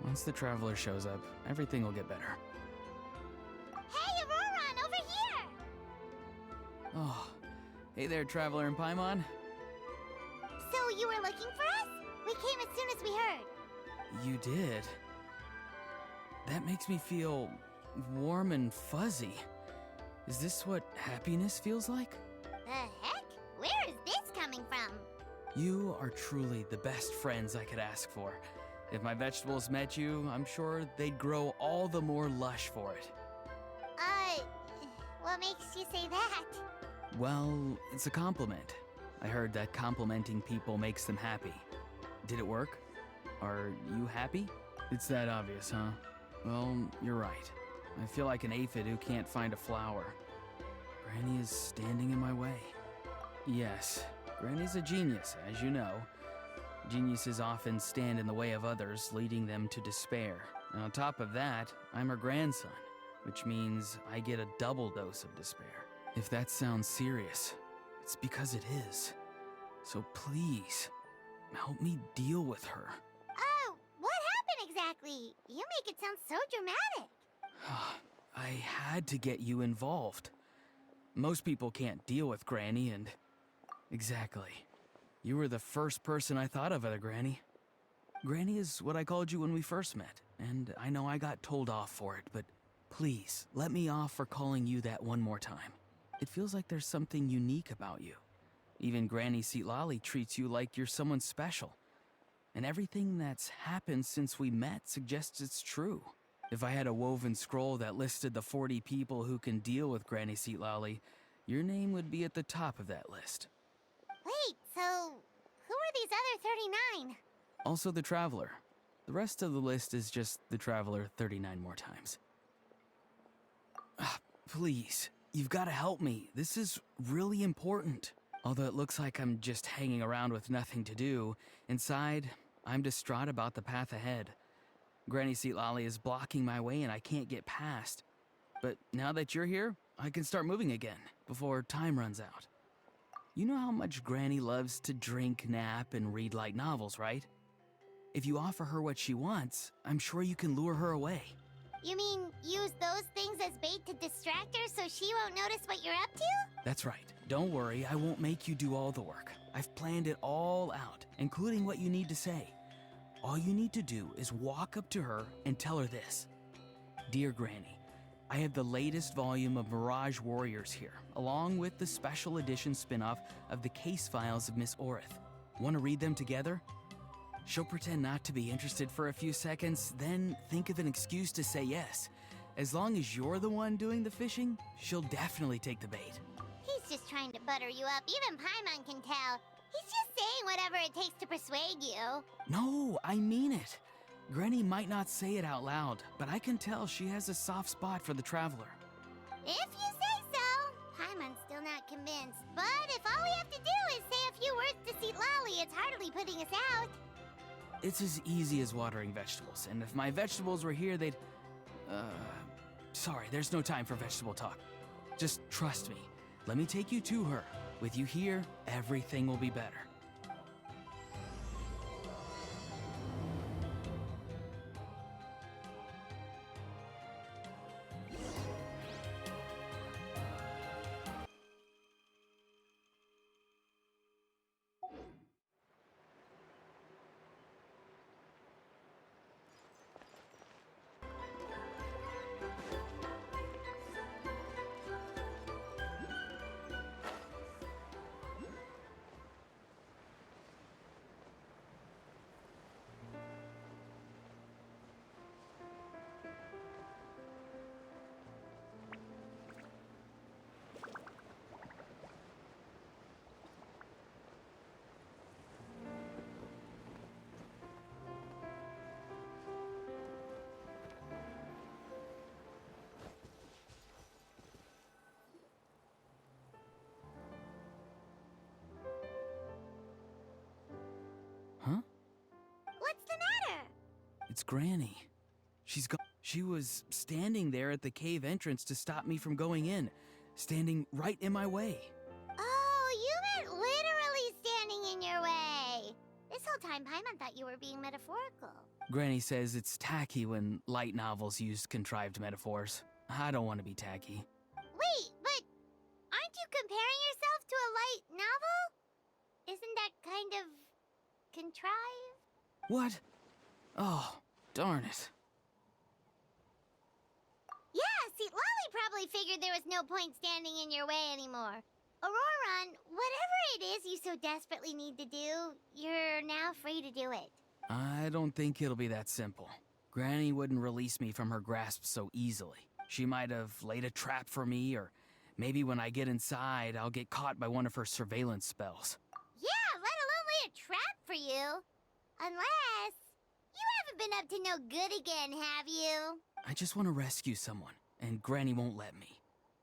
Once the traveler shows up, everything will get better. Hey, Auroron, over here! Oh, hey there, traveler in Paimon. So you were looking for us? We came as soon as we heard. You did? That makes me feel warm and fuzzy. Is this what happiness feels like? The heck? Where is this coming from? You are truly the best friends I could ask for. If my vegetables met you, I'm sure they'd grow all the more lush for it. What makes you say that? Well, it's a compliment. I heard that complimenting people makes them happy. Did it work? Are you happy? It's that obvious, huh? Well, you're right. I feel like an aphid who can't find a flower. Granny is standing in my way. Yes, Granny's a genius, as you know. Geniuses often stand in the way of others, leading them to despair. And on top of that, I'm her grandson, which means I get a double dose of despair. If that sounds serious, it's because it is. So please, help me deal with her. Oh, what happened exactly? You make it sound so dramatic. I had to get you involved. Most people can't deal with Granny and... Exactly. You were the first person I thought of, other Granny. Granny is what I called you when we first met, and I know I got told off for it, but please, let me off for calling you that one more time. It feels like there's something unique about you. Even Granny Seatlali treats you like you're someone special. And everything that's happened since we met suggests it's true. If I had a woven scroll that listed the 40 people who can deal with Granny Seatlali, your name would be at the top of that list. Wait, so who are these other 39? Also the Traveler. The rest of the list is just the Traveler 39 more times. Please, you've got to help me. This is really important. Although it looks like I'm just hanging around with nothing to do, inside, I'm distraught about the path ahead. Granny Seatlali is blocking my way and I can't get past. But now that you're here, I can start moving again, before time runs out. You know how much Granny loves to drink, nap, and read light novels, right? If you offer her what she wants, I'm sure you can lure her away. You mean use those things as bait to distract her so she won't notice what you're up to? That's right. Don't worry, I won't make you do all the work. I've planned it all out, including what you need to say. All you need to do is walk up to her and tell her this. Dear Granny, I have the latest volume of Mirage Warriors here, along with the special edition spin-off of the case files of Miss Orith. Want to read them together? She'll pretend not to be interested for a few seconds, then think of an excuse to say yes. As long as you're the one doing the fishing, she'll definitely take the bait. He's just trying to butter you up. Even Paimon can tell. He's just saying whatever it takes to persuade you. No, I mean it. Granny might not say it out loud, but I can tell she has a soft spot for the Traveler. If you say so. Paimon's still not convinced. But if all we have to do is say a few words to Seatlali, it's hardly putting us out. It's as easy as watering vegetables, and if my vegetables were here, they'd... Sorry, there's no time for vegetable talk. Just trust me. Let me take you to her. With you here, everything will be better. Huh? What's the matter? It's Granny. She was standing there at the cave entrance to stop me from going in, standing right in my way. Oh, you meant literally standing in your way. This whole time, Paimon thought you were being metaphorical. Granny says it's tacky when light novels use contrived metaphors. I don't want to be tacky. Wait, but aren't you comparing yourself to a light novel? Isn't that kind of contrived? What? Oh, darn it. Yeah, see, Lolly probably figured there was no point standing in your way anymore. Auroron, whatever it is you so desperately need to do, you're now free to do it. I don't think it'll be that simple. Granny wouldn't release me from her grasp so easily. She might have laid a trap for me, or maybe when I get inside, I'll get caught by one of her surveillance spells. Yeah, let alone lay a trap for you. Unless you haven't been up to no good again, have you? I just want to rescue someone, and Granny won't let me.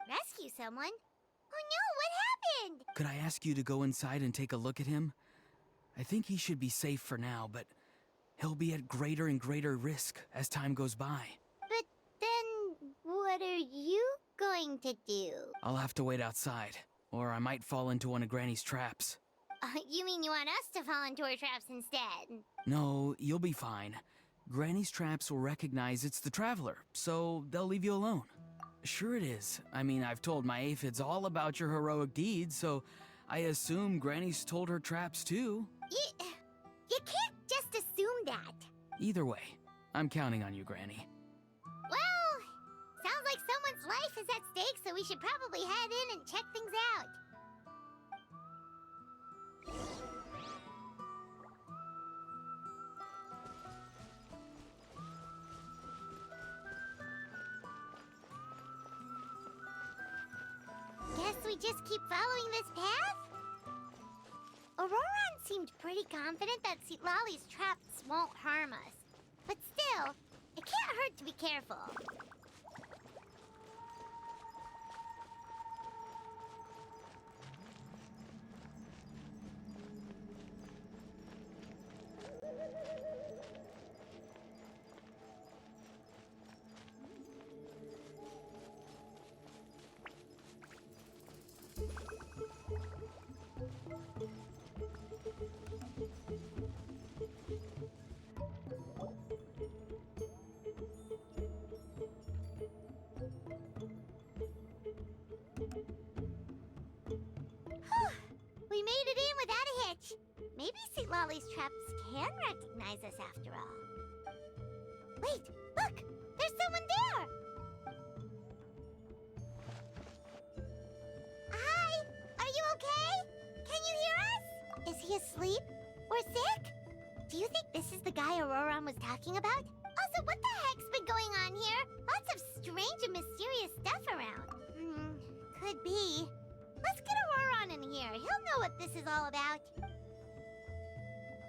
Rescue someone? Oh no, what happened? Could I ask you to go inside and take a look at him? I think he should be safe for now, but he'll be at greater and greater risk as time goes by. But then, what are you going to do? I'll have to wait outside, or I might fall into one of Granny's traps. You mean you want us to fall into her traps instead? No, you'll be fine. Granny's traps will recognize it's the Traveler, so they'll leave you alone. Sure it is. I mean, I've told my aphids all about your heroic deeds, so I assume Granny's told her traps too. You can't just assume that. Either way, I'm counting on you, Granny. Well, sounds like someone's life is at stake, so we should probably head in and check things out. Guess we just keep following this path? Auroron seemed pretty confident that Lolly's traps won't harm us. But still, it can't hurt to be careful. We made it in without a hitch. Maybe St. Lolly's traps can recognize us after all. Wait, look! There's someone there! Hi! Are you okay? Can you hear us? Is he asleep? Or sick? Do you think this is the guy Auroron was talking about? Also, what the heck's been going on here? Lots of strange and mysterious stuff around. Could be. Let's get Auroron in here. He'll know what this is all about.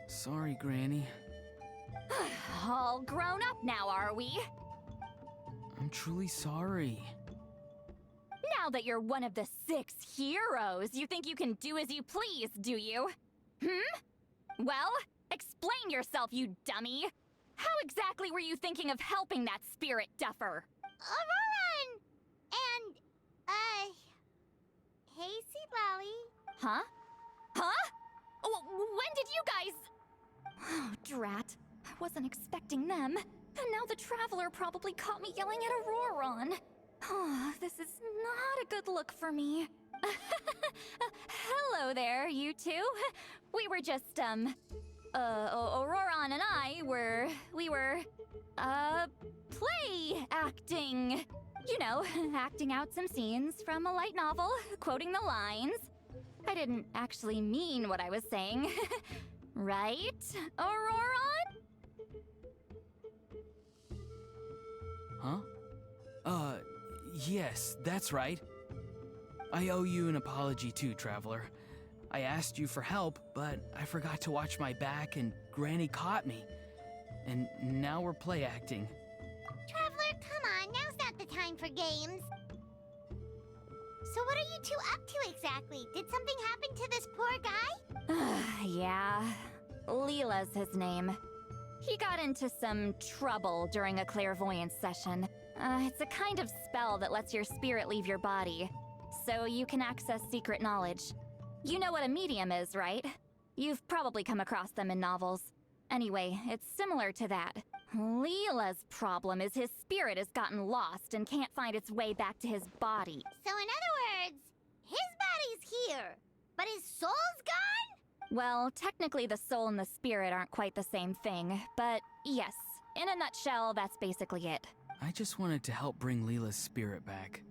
Sorry, Granny. All grown up now, are we? I'm truly sorry. Now that you're one of the 6 heroes, you think you can do as you please, do you? Well, explain yourself, you dummy! How exactly were you thinking of helping that spirit duffer? Auroron! And, hey, Seed Lolly. Huh? Huh? When did you guys... Oh, drat. I wasn't expecting them. And now the Traveler probably caught me yelling at Auroron. Oh, this is not a good look for me. Hello there, you two. We were just, Auroron and I we were play acting. You know, acting out some scenes from a light novel, quoting the lines. I didn't actually mean what I was saying. Right, Auroron? Huh? Yes, that's right. I owe you an apology too, Traveler. I asked you for help, but I forgot to watch my back and Granny caught me. And now we're play acting. Traveler, come on. Now's not the time for games. So what are you two up to exactly? Did something happen to this poor guy? Yeah. Leela's his name. He got into some trouble during a clairvoyance session. It's a kind of spell that lets your spirit leave your body, so you can access secret knowledge. You know what a medium is, right? You've probably come across them in novels. Anyway, it's similar to that. Leela's problem is his spirit has gotten lost and can't find its way back to his body. So in other words, his body's here, but his soul's gone? Well, technically the soul and the spirit aren't quite the same thing, but yes, in a nutshell, that's basically it. I just wanted to help bring Leela's spirit back.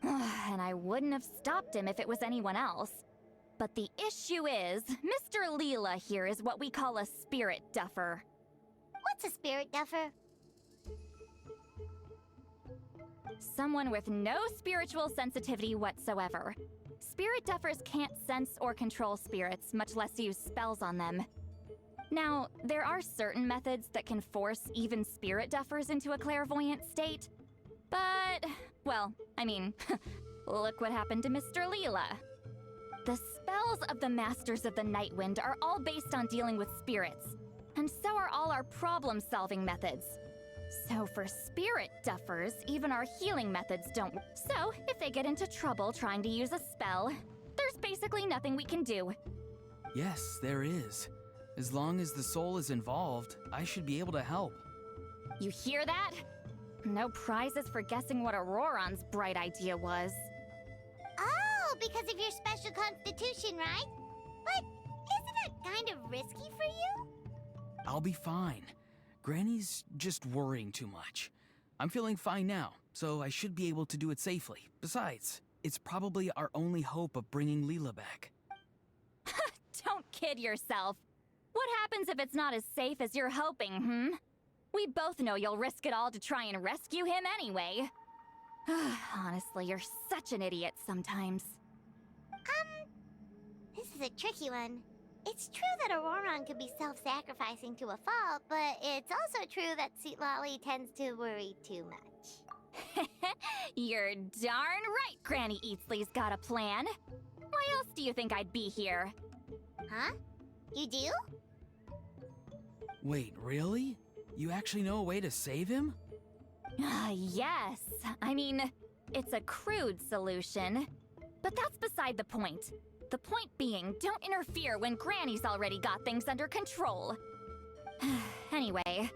And I wouldn't have stopped him if it was anyone else. But the issue is, Mr. Leela here is what we call a spirit duffer. What's a spirit duffer? Someone with no spiritual sensitivity whatsoever. Spirit duffers can't sense or control spirits, much less use spells on them. Now, there are certain methods that can force even spirit duffers into a clairvoyant state. But, well, I mean, look what happened to Mr. Leela. The spells of the Masters of the Nightwind are all based on dealing with spirits, and so are all our problem-solving methods. So for spirit duffers, even our healing methods don't work. So if they get into trouble trying to use a spell, there's basically nothing we can do. Yes, there is. As long as the soul is involved, I should be able to help. You hear that? No prizes for guessing what Auroron's bright idea was. Oh, because of your special constitution, right? But isn't that kind of risky for you? I'll be fine. Granny's just worrying too much. I'm feeling fine now, so I should be able to do it safely. Besides, it's probably our only hope of bringing Leela back. Don't kid yourself. What happens if it's not as safe as you're hoping, We both know you'll risk it all to try and rescue him anyway. Honestly, you're such an idiot sometimes. This is a tricky one. It's true that Auroron could be self-sacrificing to a fault, but it's also true that Lolly tends to worry too much. You're darn right Granny Eatsley's got a plan. Why else do you think I'd be here? Huh? You do? Wait, really? You actually know a way to save him? Yes. I mean, it's a crude solution. But that's beside the point. The point being, don't interfere when Granny's already got things under control. Anyway,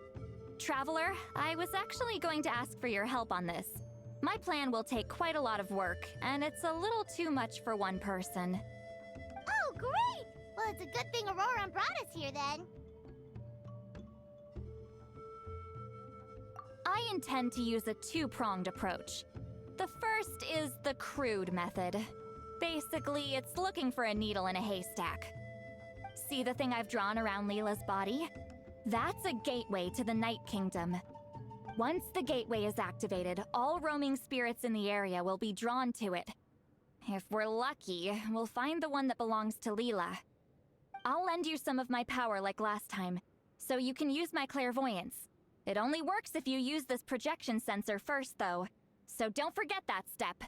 Traveler, I was actually going to ask for your help on this. My plan will take quite a lot of work, and it's a little too much for one person. Oh, great! Well, it's a good thing Auroron brought us here then. I intend to use a two-pronged approach. The first is the crude method. Basically, it's looking for a needle in a haystack. See the thing I've drawn around Leela's body? That's a gateway to the Night Kingdom. Once the gateway is activated, all roaming spirits in the area will be drawn to it. If we're lucky, we'll find the one that belongs to Leela. I'll lend you some of my power like last time, so you can use my clairvoyance. It only works if you use this projection sensor first, though. So don't forget that step.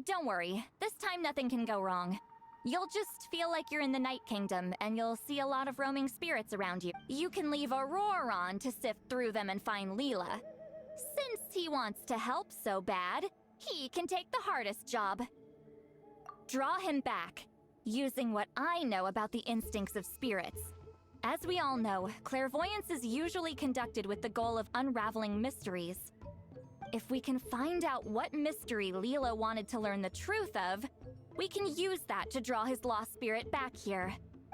Don't worry, this time nothing can go wrong. You'll just feel like you're in the Night Kingdom, and you'll see a lot of roaming spirits around you. You can leave Auroron to sift through them and find Leela. Since he wants to help so bad, he can take the hardest job. Draw him back, using what I know about the instincts of spirits. As we all know, clairvoyance is usually conducted with the goal of unraveling mysteries. If we can find out what mystery Leela wanted to learn the truth of, we can use that to draw his lost spirit back here.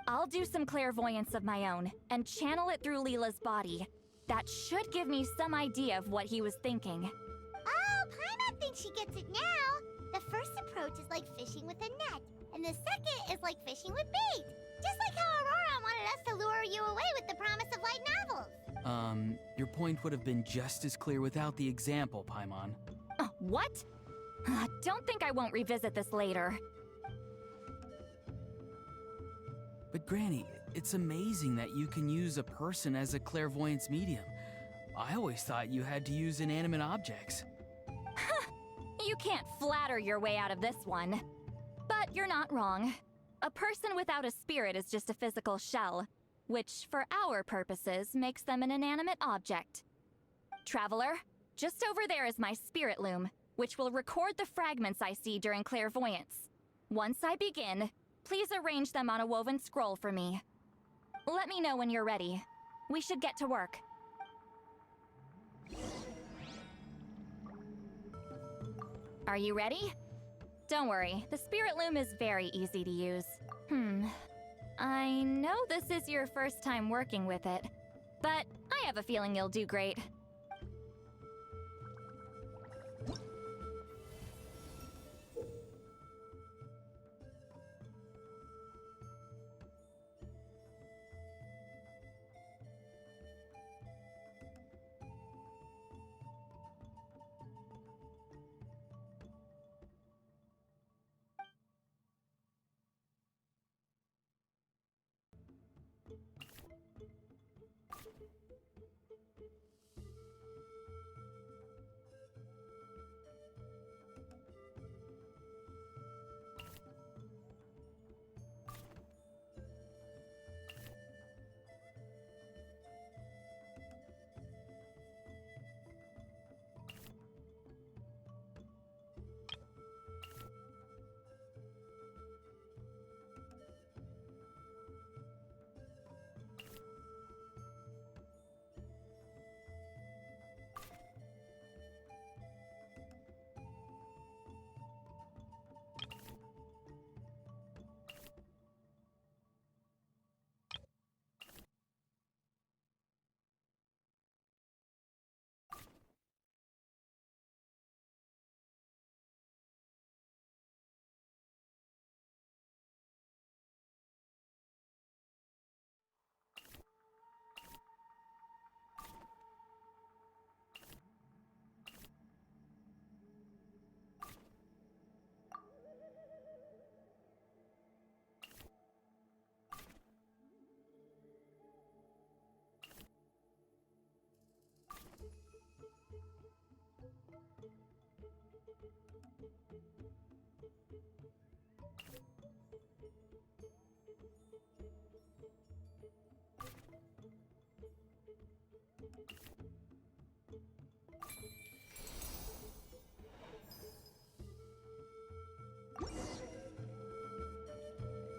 I'll do some clairvoyance of my own, and channel it through Leela's body. That should give me some idea of what he was thinking. Oh, Paimon thinks she gets it now. The first approach is like fishing with a net, and the second is like fishing with bait. Just like how Auroron wanted us to lure you away with the promise of light novels. Your point would have been just as clear without the example, Paimon. What? Don't think I won't revisit this later. But Granny, it's amazing that you can use a person as a clairvoyance medium. I always thought you had to use inanimate objects. You can't flatter your way out of this one. But you're not wrong. A person without a spirit is just a physical shell, which, for our purposes, makes them an inanimate object. Traveler, just over there is my spirit loom, which will record the fragments I see during clairvoyance. Once I begin, please arrange them on a woven scroll for me. Let me know when you're ready. We should get to work. Are you ready? Don't worry, the spirit loom is very easy to use. I know this is your first time working with it, but I have a feeling you'll do great.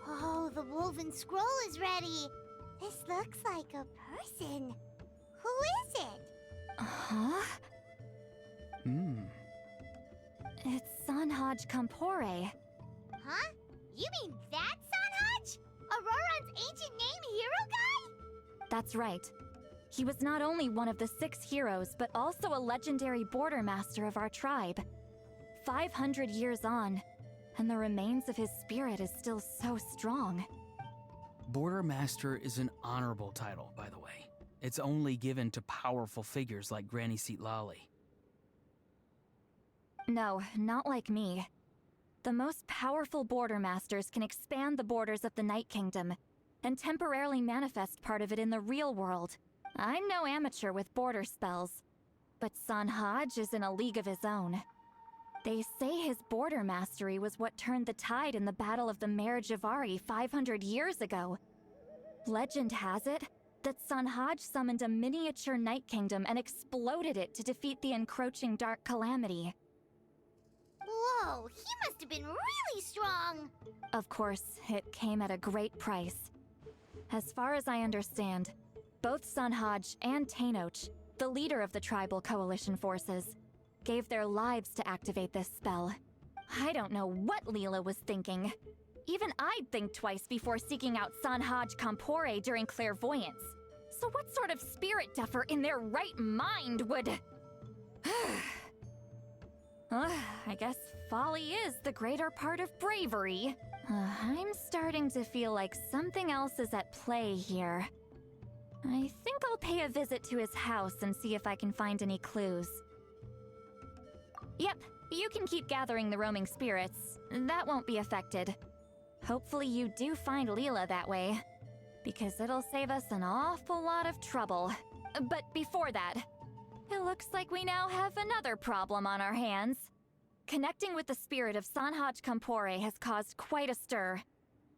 Oh, the woven scroll is ready. This looks like a person. Who is it? Huh? It's Sanhaj Kampore. Huh? You mean that Sanhaj? Auroran's ancient name hero guy? That's right. He was not only one of the 6 heroes, but also a legendary border master of our tribe. 500 years on, and the remains of his spirit is still so strong. Border Master is an honorable title, by the way. It's only given to powerful figures like Granny Seat Lolly. No, not like me. The most powerful border masters can expand the borders of the Night Kingdom and temporarily manifest part of it in the real world. I'm no amateur with border spells, but Sanhaj is in a league of his own. They say his border mastery was what turned the tide in the Battle of the Mare Javari 500 years ago. Legend has it that Sanhaj summoned a miniature Night Kingdom and exploded it to defeat the encroaching Dark Calamity. Whoa, he must have been really strong! Of course, it came at a great price. As far as I understand, both Sanhaj and Tainoch, the leader of the tribal coalition forces, gave their lives to activate this spell. I don't know what Leela was thinking. Even I'd think twice before seeking out Sanhaj Kampore during clairvoyance. So what sort of spirit duffer in their right mind would... I guess folly is the greater part of bravery. I'm starting to feel like something else is at play here. I think I'll pay a visit to his house and see if I can find any clues. Yep, you can keep gathering the roaming spirits. That won't be affected. Hopefully you do find Leela that way, because it'll save us an awful lot of trouble. But before that, it looks like we now have another problem on our hands. Connecting with the spirit of Sanhaj Kampore has caused quite a stir.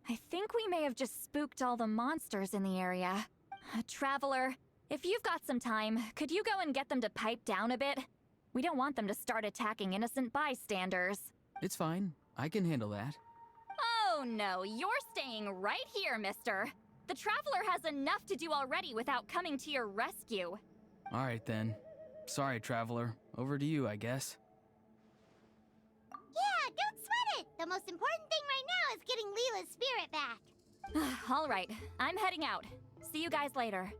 I think we may have just spooked all the monsters in the area. Traveler, if you've got some time, could you go and get them to pipe down a bit? We don't want them to start attacking innocent bystanders. It's fine. I can handle that. Oh no, you're staying right here, mister. The Traveler has enough to do already without coming to your rescue. Alright then. Sorry, Traveler. Over to you, I guess. Yeah, don't sweat it! The most important thing right now is getting Leela's spirit back. Alright, I'm heading out. See you guys later.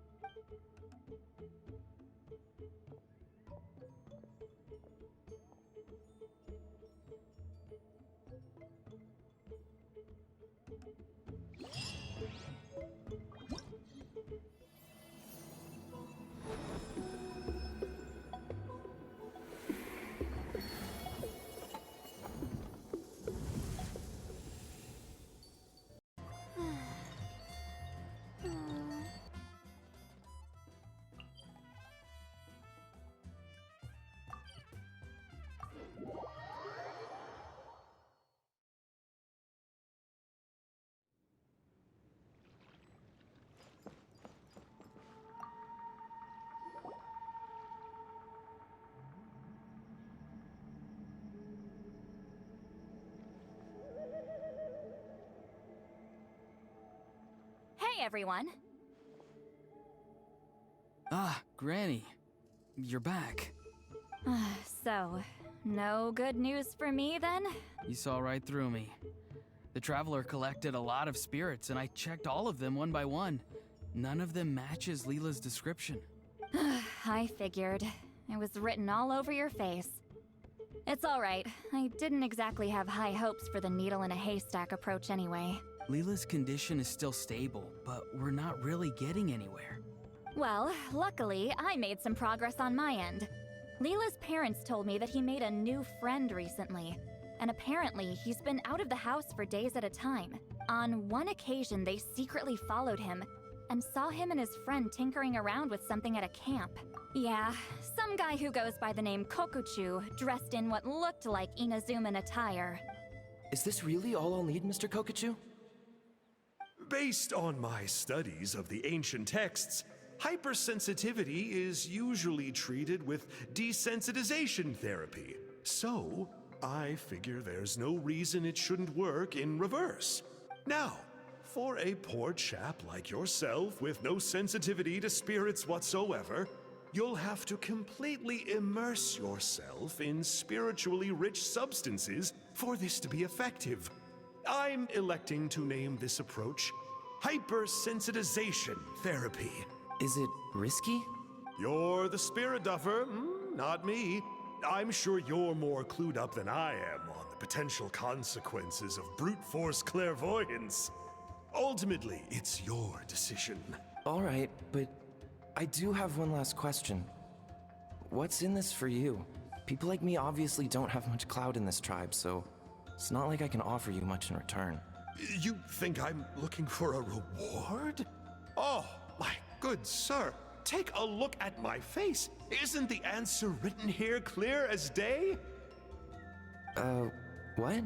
Hey everyone. Ah, Granny. You're back. So, no good news for me then? You saw right through me. The Traveler collected a lot of spirits, and I checked all of them one by one. None of them matches Leela's description. I figured. It was written all over your face. It's alright. I didn't exactly have high hopes for the needle in a haystack approach anyway. Leela's condition is still stable, but we're not really getting anywhere. Well, luckily, I made some progress on my end. Leela's parents told me that he made a new friend recently, and apparently he's been out of the house for days at a time. On one occasion, they secretly followed him and saw him and his friend tinkering around with something at a camp. Yeah, some guy who goes by the name Kokuchu, dressed in what looked like Inazuman attire. Is this really all I'll need, Mr. Kokuchu? Based on my studies of the ancient texts, hypersensitivity is usually treated with desensitization therapy. So, I figure there's no reason it shouldn't work in reverse. Now, for a poor chap like yourself with no sensitivity to spirits whatsoever, you'll have to completely immerse yourself in spiritually rich substances for this to be effective. I'm electing to name this approach hypersensitization therapy. Is it risky? You're the spirit duffer, not me. I'm sure you're more clued up than I am on the potential consequences of brute force clairvoyance. Ultimately, it's your decision. All right, but I do have one last question. What's in this for you? People like me obviously don't have much clout in this tribe, so it's not like I can offer you much in return. You think I'm looking for a reward? Oh, my good sir, take a look at my face. Isn't the answer written here clear as day? What?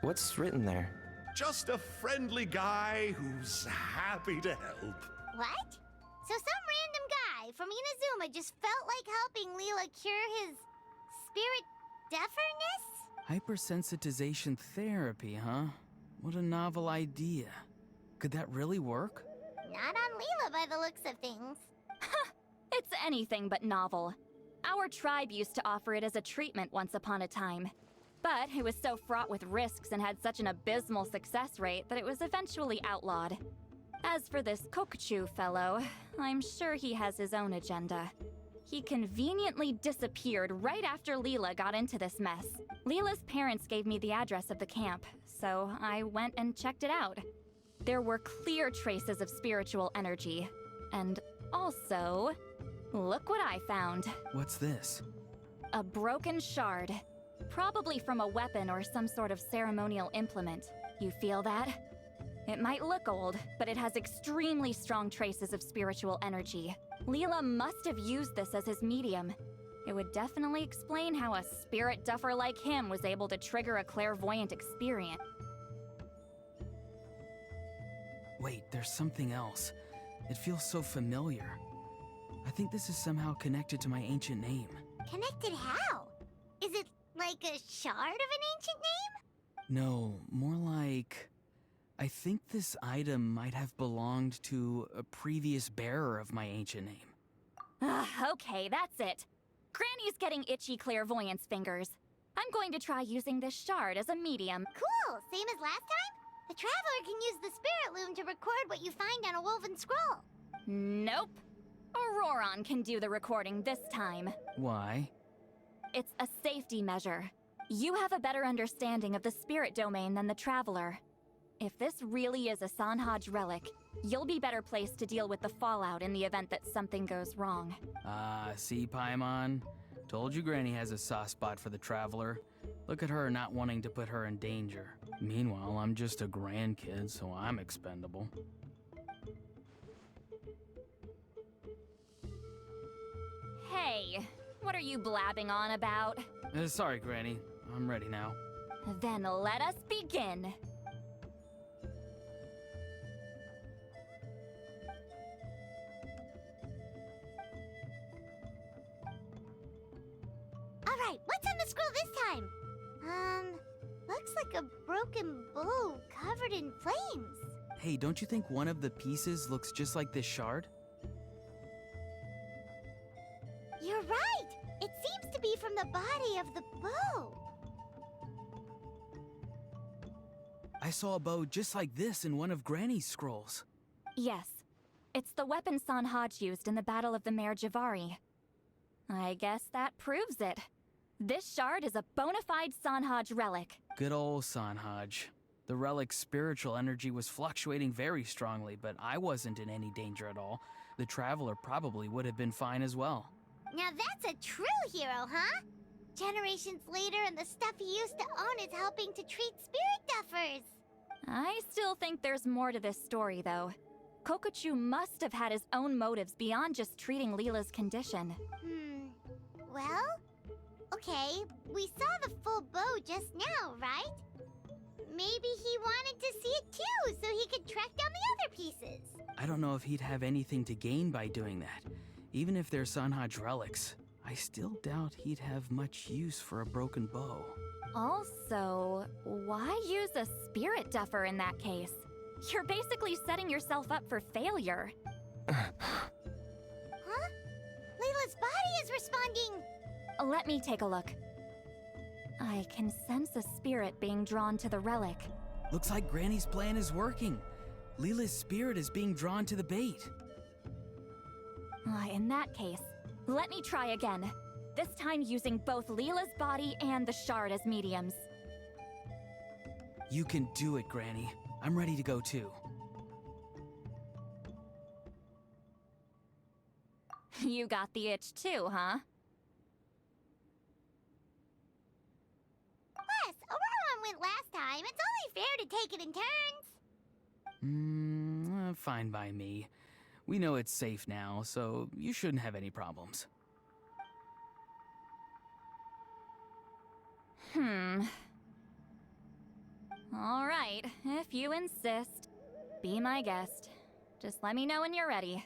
What's written there? Just a friendly guy who's happy to help. What? So some random guy from Inazuma just felt like helping Leela cure his spirit deaferness? Hypersensitization therapy, huh? What a novel idea. Could that really work? Not on Leela by the looks of things. It's anything but novel. Our tribe used to offer it as a treatment once upon a time. But it was so fraught with risks and had such an abysmal success rate that it was eventually outlawed. As for this Kokuchu fellow, I'm sure he has his own agenda. He conveniently disappeared right after Leela got into this mess. Leela's parents gave me the address of the camp, so I went and checked it out. There were clear traces of spiritual energy. And also, look what I found. What's this? A broken shard. Probably from a weapon or some sort of ceremonial implement. You feel that? It might look old, but it has extremely strong traces of spiritual energy. Leela must have used this as his medium. It would definitely explain how a spirit duffer like him was able to trigger a clairvoyant experience. Wait, there's something else. It feels so familiar. I think this is somehow connected to my ancient name. Connected how? Is it like a shard of an ancient name? No, more like I think this item might have belonged to a previous bearer of my ancient name. Okay, that's it. Granny's getting itchy clairvoyance fingers. I'm going to try using this shard as a medium. Cool, same as last time? The Traveler can use the Spirit Loom to record what you find on a woven scroll. Nope. Auroron can do the recording this time. Why? It's a safety measure. You have a better understanding of the spirit domain than the Traveler. If this really is a Sanhaj relic, you'll be better placed to deal with the fallout in the event that something goes wrong. See, Paimon? Told you Granny has a soft spot for the Traveler. Look at her not wanting to put her in danger. Meanwhile, I'm just a grandkid, so I'm expendable. Hey, what are you blabbing on about? Sorry, Granny. I'm ready now. Then let us begin. Alright, what's on the scroll this time? Looks like a broken bow covered in flames. Hey, don't you think one of the pieces looks just like this shard? You're right! It seems to be from the body of the bow. I saw a bow just like this in one of Granny's scrolls. Yes, it's the weapon Sanhaj used in the Battle of the Mare Javari. I guess that proves it. This shard is a bona fide Sanhaj relic. Good old Sanhaj. The relic's spiritual energy was fluctuating very strongly, but I wasn't in any danger at all. The Traveler probably would have been fine as well. Now that's a true hero, huh? Generations later and the stuff he used to own is helping to treat spirit duffers. I still think there's more to this story, though. Kokochu must have had his own motives beyond just treating Leela's condition. Well? Okay, we saw the full bow just now, right? Maybe he wanted to see it too, so he could track down the other pieces. I don't know if he'd have anything to gain by doing that. Even if they're Sanhaj relics, I still doubt he'd have much use for a broken bow. Also, why use a spirit duffer in that case? You're basically setting yourself up for failure. Huh? Layla's body is responding! Let me take a look. I can sense a spirit being drawn to the relic. Looks like Granny's plan is working. Leela's spirit is being drawn to the bait. In that case, let me try again. This time using both Leela's body and the shard as mediums. You can do it, Granny. I'm ready to go too. You got the itch too, huh? Plus, Auroron went last time. It's only fair to take it in turns. Fine by me. We know it's safe now, so you shouldn't have any problems. All right, if you insist. Be my guest. Just let me know when you're ready.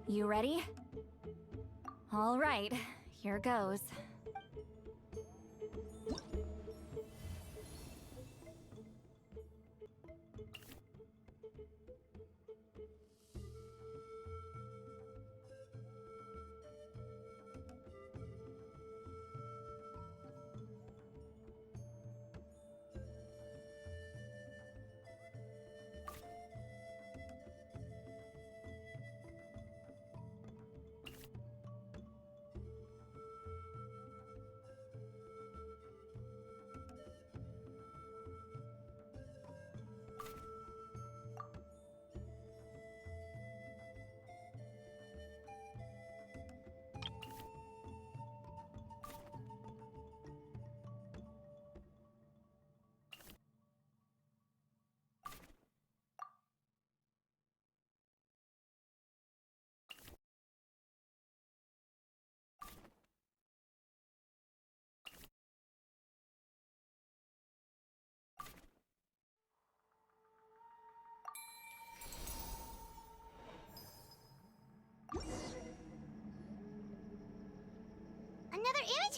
You ready? All right, here goes.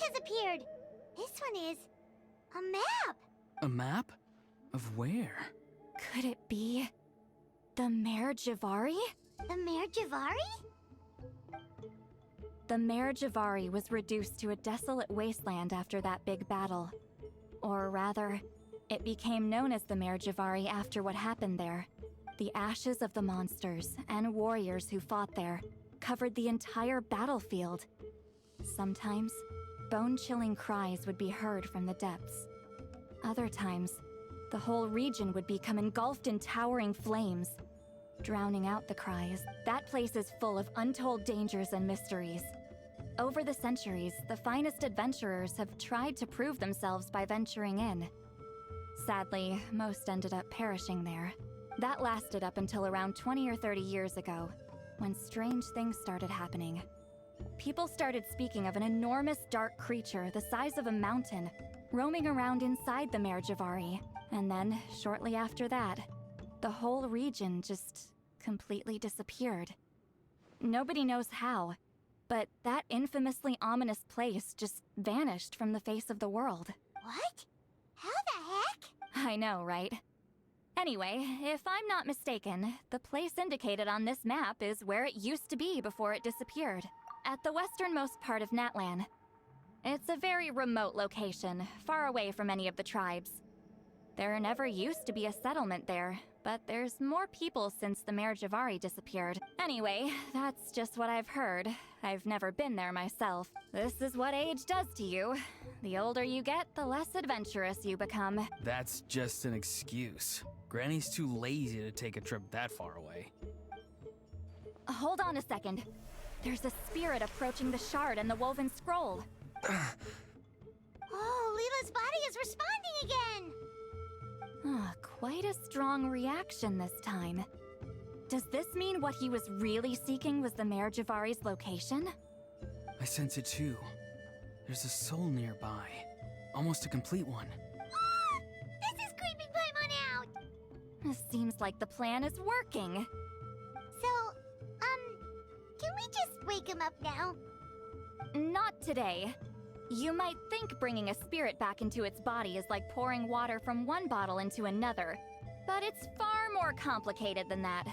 has appeared. This one is a map. A map? Of where? Could it be the Mare Javari? The Mare Javari? The Mare Javari was reduced to a desolate wasteland after that big battle. Or rather, it became known as the Mare Javari after what happened there. The ashes of the monsters and warriors who fought there covered the entire battlefield. Sometimes, bone-chilling cries would be heard from the depths. Other times, the whole region would become engulfed in towering flames, drowning out the cries. That place is full of untold dangers and mysteries. Over the centuries, the finest adventurers have tried to prove themselves by venturing in. Sadly, most ended up perishing there. That lasted up until around 20 or 30 years ago, when strange things started happening. People started speaking of an enormous dark creature the size of a mountain, roaming around inside the Mare Javari. And then, shortly after that, the whole region just completely disappeared. Nobody knows how, but that infamously ominous place just vanished from the face of the world. What? How the heck? I know, right? Anyway, if I'm not mistaken, the place indicated on this map is where it used to be before it disappeared, at the westernmost part of Natlan. It's a very remote location, far away from any of the tribes. There never used to be a settlement there, but there's more people since the Mare Javari disappeared. Anyway, that's just what I've heard. I've never been there myself. This is what age does to you. The older you get, the less adventurous you become. That's just an excuse. Granny's too lazy to take a trip that far away. Hold on a second. There's a spirit approaching the shard and the woven scroll. Oh, Leela's body is responding again. Quite a strong reaction this time. Does this mean what he was really seeking was the Mare Javari's location? I sense it too. There's a soul nearby. Almost a complete one. Ah! This is creeping Paimon out. Seems like the plan is working. So, can we just wake him up now? Not today. You might think bringing a spirit back into its body is like pouring water from one bottle into another, but it's far more complicated than that.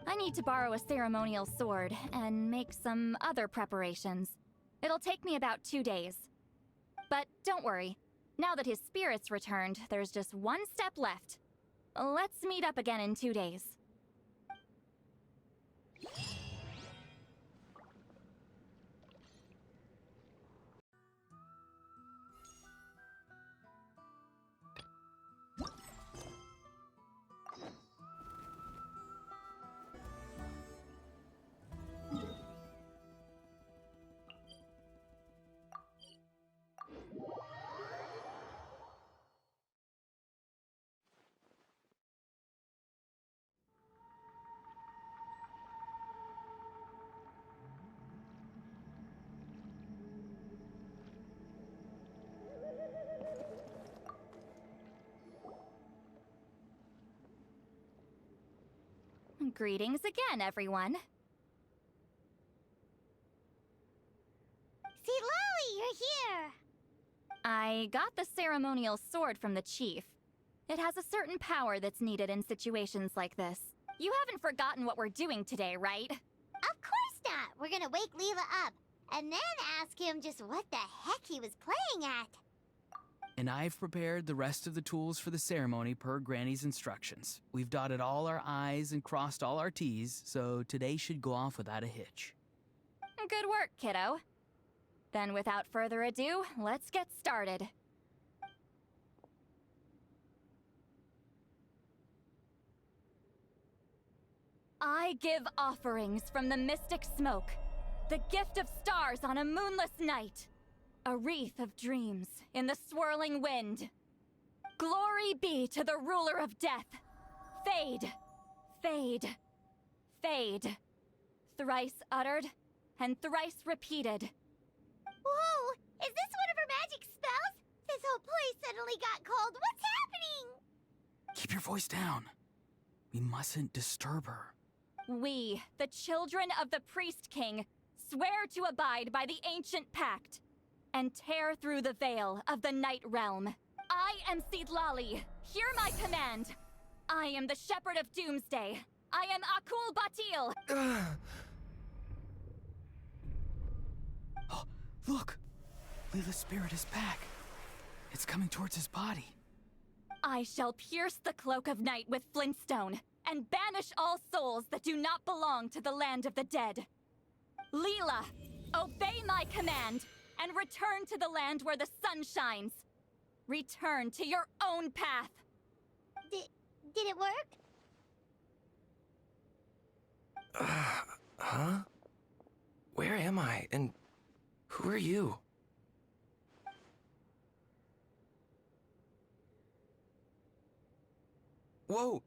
I need to borrow a ceremonial sword and make some other preparations. It'll take me about 2 days. But don't worry, now that his spirit's returned, there's just one step left. Let's meet up again in 2 days. Greetings again, everyone. See, Lily, you're here. I got the ceremonial sword from the chief. It has a certain power that's needed in situations like this. You haven't forgotten what we're doing today, right? Of course not. We're gonna wake Leela up, and then ask him just what the heck he was playing at. And I've prepared the rest of the tools for the ceremony per Granny's instructions. We've dotted all our I's and crossed all our T's, so today should go off without a hitch. Good work, kiddo. Then without further ado, let's get started. I give offerings from the mystic smoke, the gift of stars on a moonless night. A wreath of dreams in the swirling wind. Glory be to the ruler of death. Fade, fade, fade. Thrice uttered and thrice repeated. Whoa! Is this one of her magic spells? This whole place suddenly got cold. What's happening? Keep your voice down. We mustn't disturb her. We, the children of the Priest King, swear to abide by the ancient pact. and tear through the veil of the Night Realm. I am Seedlali. Hear my command. I am the Shepherd of Doomsday. I am Akul Batil. Oh, look! Leela's spirit is back. It's coming towards his body. I shall pierce the cloak of night with Flintstone and banish all souls that do not belong to the land of the dead. Leela, obey my command and return to the land where the sun shines. Return to your own path. Did it work? Huh? Where am I? And who are you? Whoa!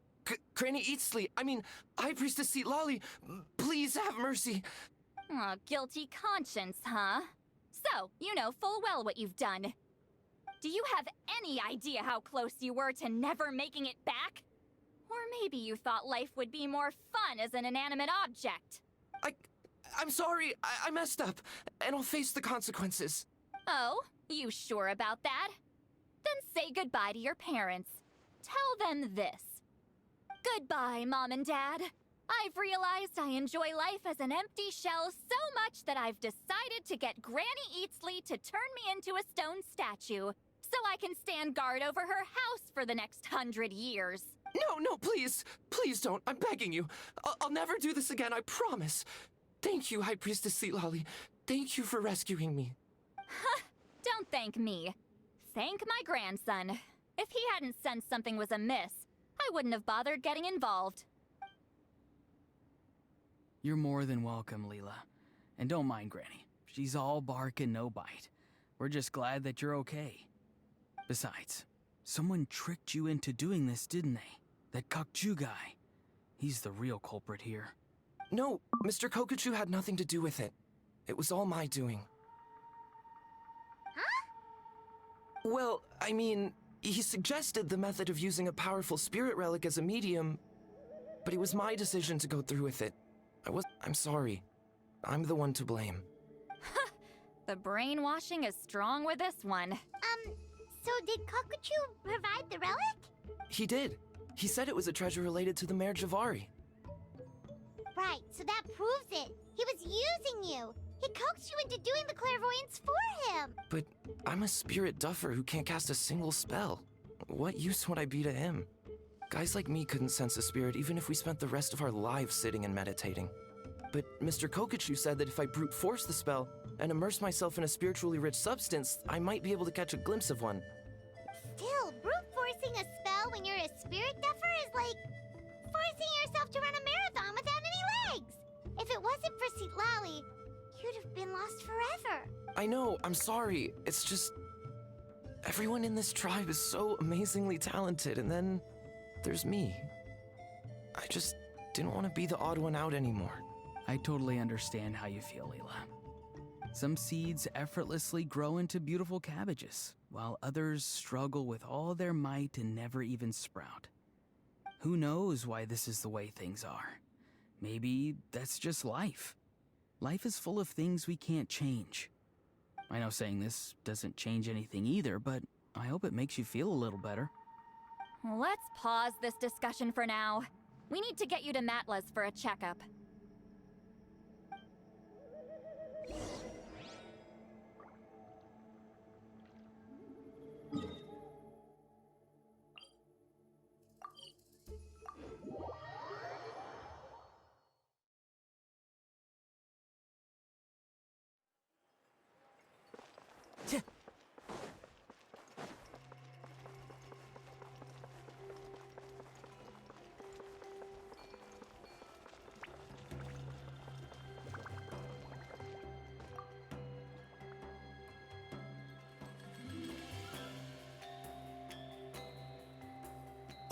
Granny Eatsley! I mean, High Priestess Seedlali! Please have mercy! Aw, guilty conscience, huh? So, you know full well what you've done. Do you have any idea how close you were to never making it back? Or maybe you thought life would be more fun as an inanimate object. I'm sorry, I messed up, and I'll face the consequences. Oh, you sure about that? Then say goodbye to your parents. Tell them this. Goodbye, Mom and Dad. I've realized I enjoy life as an empty shell so much that I've decided to get Granny Eatsley to turn me into a stone statue, so I can stand guard over her house for the next 100 years. No, please! Please don't, I'm begging you. I'll never do this again, I promise. Thank you, High Priestess Seedlali. Thank you for rescuing me. Don't thank me. Thank my grandson. If he hadn't sensed something was amiss, I wouldn't have bothered getting involved. You're more than welcome, Leela. And don't mind Granny. She's all bark and no bite. We're just glad that you're okay. Besides, someone tricked you into doing this, didn't they? That Kokju guy. He's the real culprit here. No, Mr. Kokuchu had nothing to do with it. It was all my doing. Huh? Well, I mean, he suggested the method of using a powerful spirit relic as a medium, but it was my decision to go through with it. I'm sorry. I'm the one to blame. The brainwashing is strong with this one. So did Kokuchu provide the relic? He did. He said it was a treasure related to the Mare Javari. Right, so that proves it. He was using you. He coaxed you into doing the clairvoyance for him. But I'm a spirit duffer who can't cast a single spell. What use would I be to him? Guys like me couldn't sense a spirit even if we spent the rest of our lives sitting and meditating. But Mr. Kokuchu said that if I brute force the spell and immerse myself in a spiritually rich substance, I might be able to catch a glimpse of one. Still, brute forcing a spell when you're a spirit duffer is like forcing yourself to run a marathon without any legs. If it wasn't for Seedlali, you'd have been lost forever. I know, I'm sorry. It's just... everyone in this tribe is so amazingly talented, and then there's me. I just didn't want to be the odd one out anymore. I totally understand how you feel, Leela. Some seeds effortlessly grow into beautiful cabbages, while others struggle with all their might and never even sprout. Who knows why this is the way things are? Maybe that's just life. Life is full of things we can't change. I know saying this doesn't change anything either, but I hope it makes you feel a little better. Let's pause this discussion for now. We need to get you to Matla's for a checkup.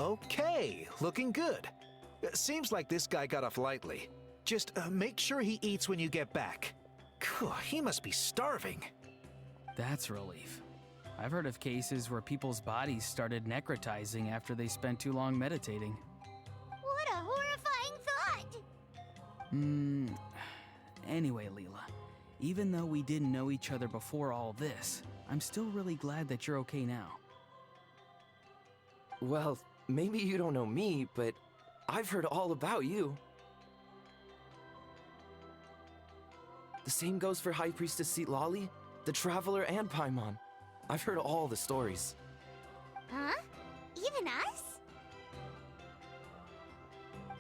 Okay, looking good. Seems like this guy got off lightly. Just make sure he eats when you get back. He must be starving. That's a relief. I've heard of cases where people's bodies started necrotizing after they spent too long meditating. What a horrifying thought! Anyway, Leela, Even though we didn't know each other before all this, I'm still really glad that you're okay now. Well, maybe you don't know me, but I've heard all about you. The same goes for High Priestess Lali, the Traveler, and Paimon. I've heard all the stories. Huh? Even us?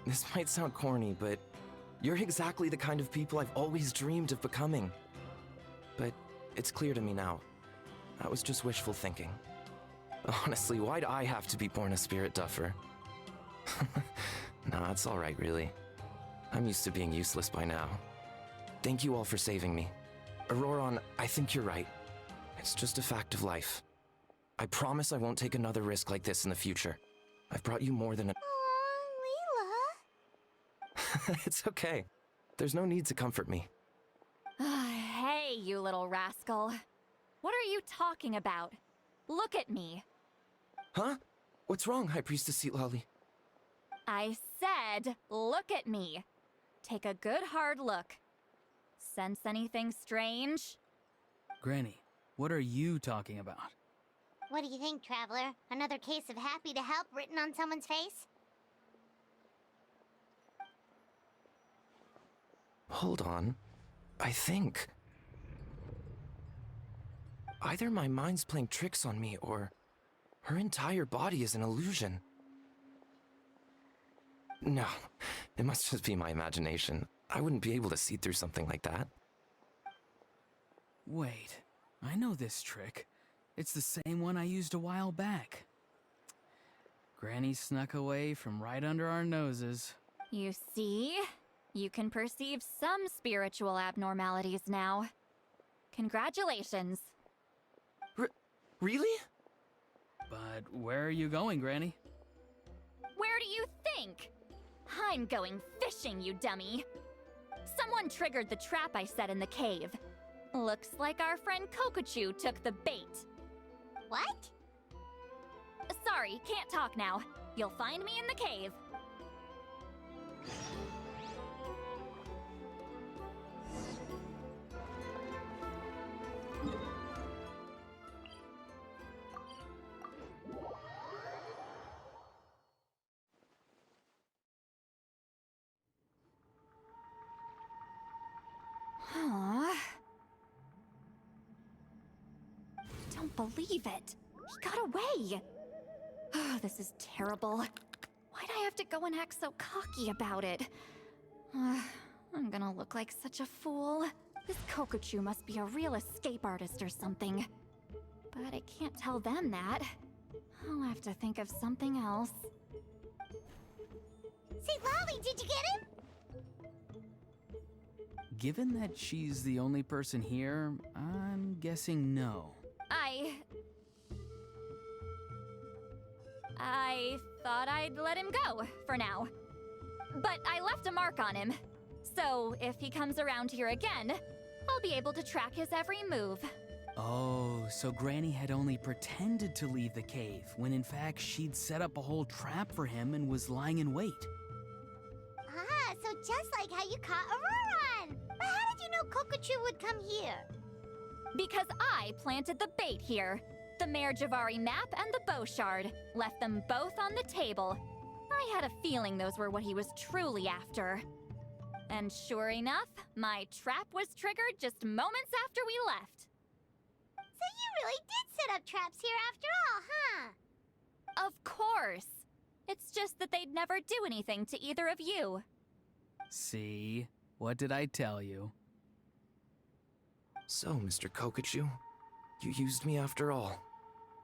This might sound corny, but you're exactly the kind of people I've always dreamed of becoming. But it's clear to me now. That was just wishful thinking. Honestly, why'd I have to be born a spirit duffer? Nah, it's alright, really. I'm used to being useless by now. Thank you all for saving me. Auroron, I think you're right. It's just a fact of life. I promise I won't take another risk like this in the future. I've brought you more than a— Aw, Leela. It's okay. There's no need to comfort me. Hey, you little rascal. What are you talking about? Look at me. Huh? What's wrong, High Priestess Lali? I said, look at me. Take a good hard look. Sense anything strange? Granny, what are you talking about? What do you think, Traveler? Another case of happy to help written on someone's face? Hold on. I think either my mind's playing tricks on me, or her entire body is an illusion. No, it must just be my imagination. I wouldn't be able to see through something like that. Wait, I know this trick. It's the same one I used a while back. Granny snuck away from right under our noses. You see? You can perceive some spiritual abnormalities now. Congratulations. Really? But where are you going, Granny? Where do you think? I'm going fishing, you dummy. Someone triggered the trap I set in the cave. Looks like our friend Kokochu took the bait. What? Sorry, can't talk now. You'll find me in the cave. Aw. Don't believe it. He got away. This is terrible. Why'd I have to go and act so cocky about it? I'm gonna look like such a fool. This Kokochu must be a real escape artist or something. But I can't tell them that. I'll have to think of something else. Say, Lolly, did you get him? Given that she's the only person here, I'm guessing no. I thought I'd let him go, for now. But I left a mark on him. So if he comes around here again, I'll be able to track his every move. Oh, so Granny had only pretended to leave the cave, when in fact she'd set up a whole trap for him and was lying in wait. Ah, so just like how you caught Auroron! But how did you know Kokochu would come here? Because I planted the bait here. The Mare Javari map and the bow shard. Left them both on the table. I had a feeling those were what he was truly after. And sure enough, my trap was triggered just moments after we left. So you really did set up traps here after all, huh? Of course. It's just that they'd never do anything to either of you. See? What did I tell you? So, Mr. Kokochu, you used me after all.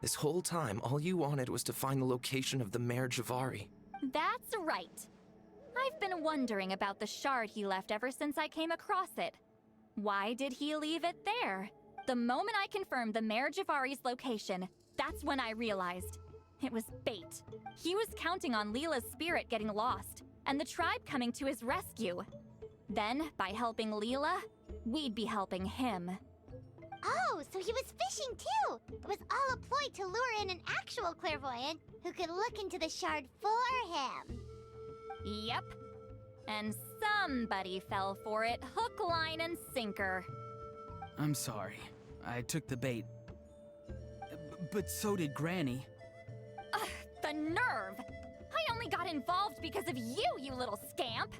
This whole time, all you wanted was to find the location of the Mare Javari. That's right. I've been wondering about the shard he left ever since I came across it. Why did he leave it there? The moment I confirmed the Mare Javari's location, that's when I realized. It was bait. He was counting on Leela's spirit getting lost, and the tribe coming to his rescue. Then, by helping Leela, we'd be helping him. Oh, so he was fishing too! It was all a ploy to lure in an actual clairvoyant who could look into the shard for him. Yep. And somebody fell for it, hook, line, and sinker. I'm sorry. I took the bait. But so did Granny. Ugh, the nerve! I only got involved because of you, you little scamp!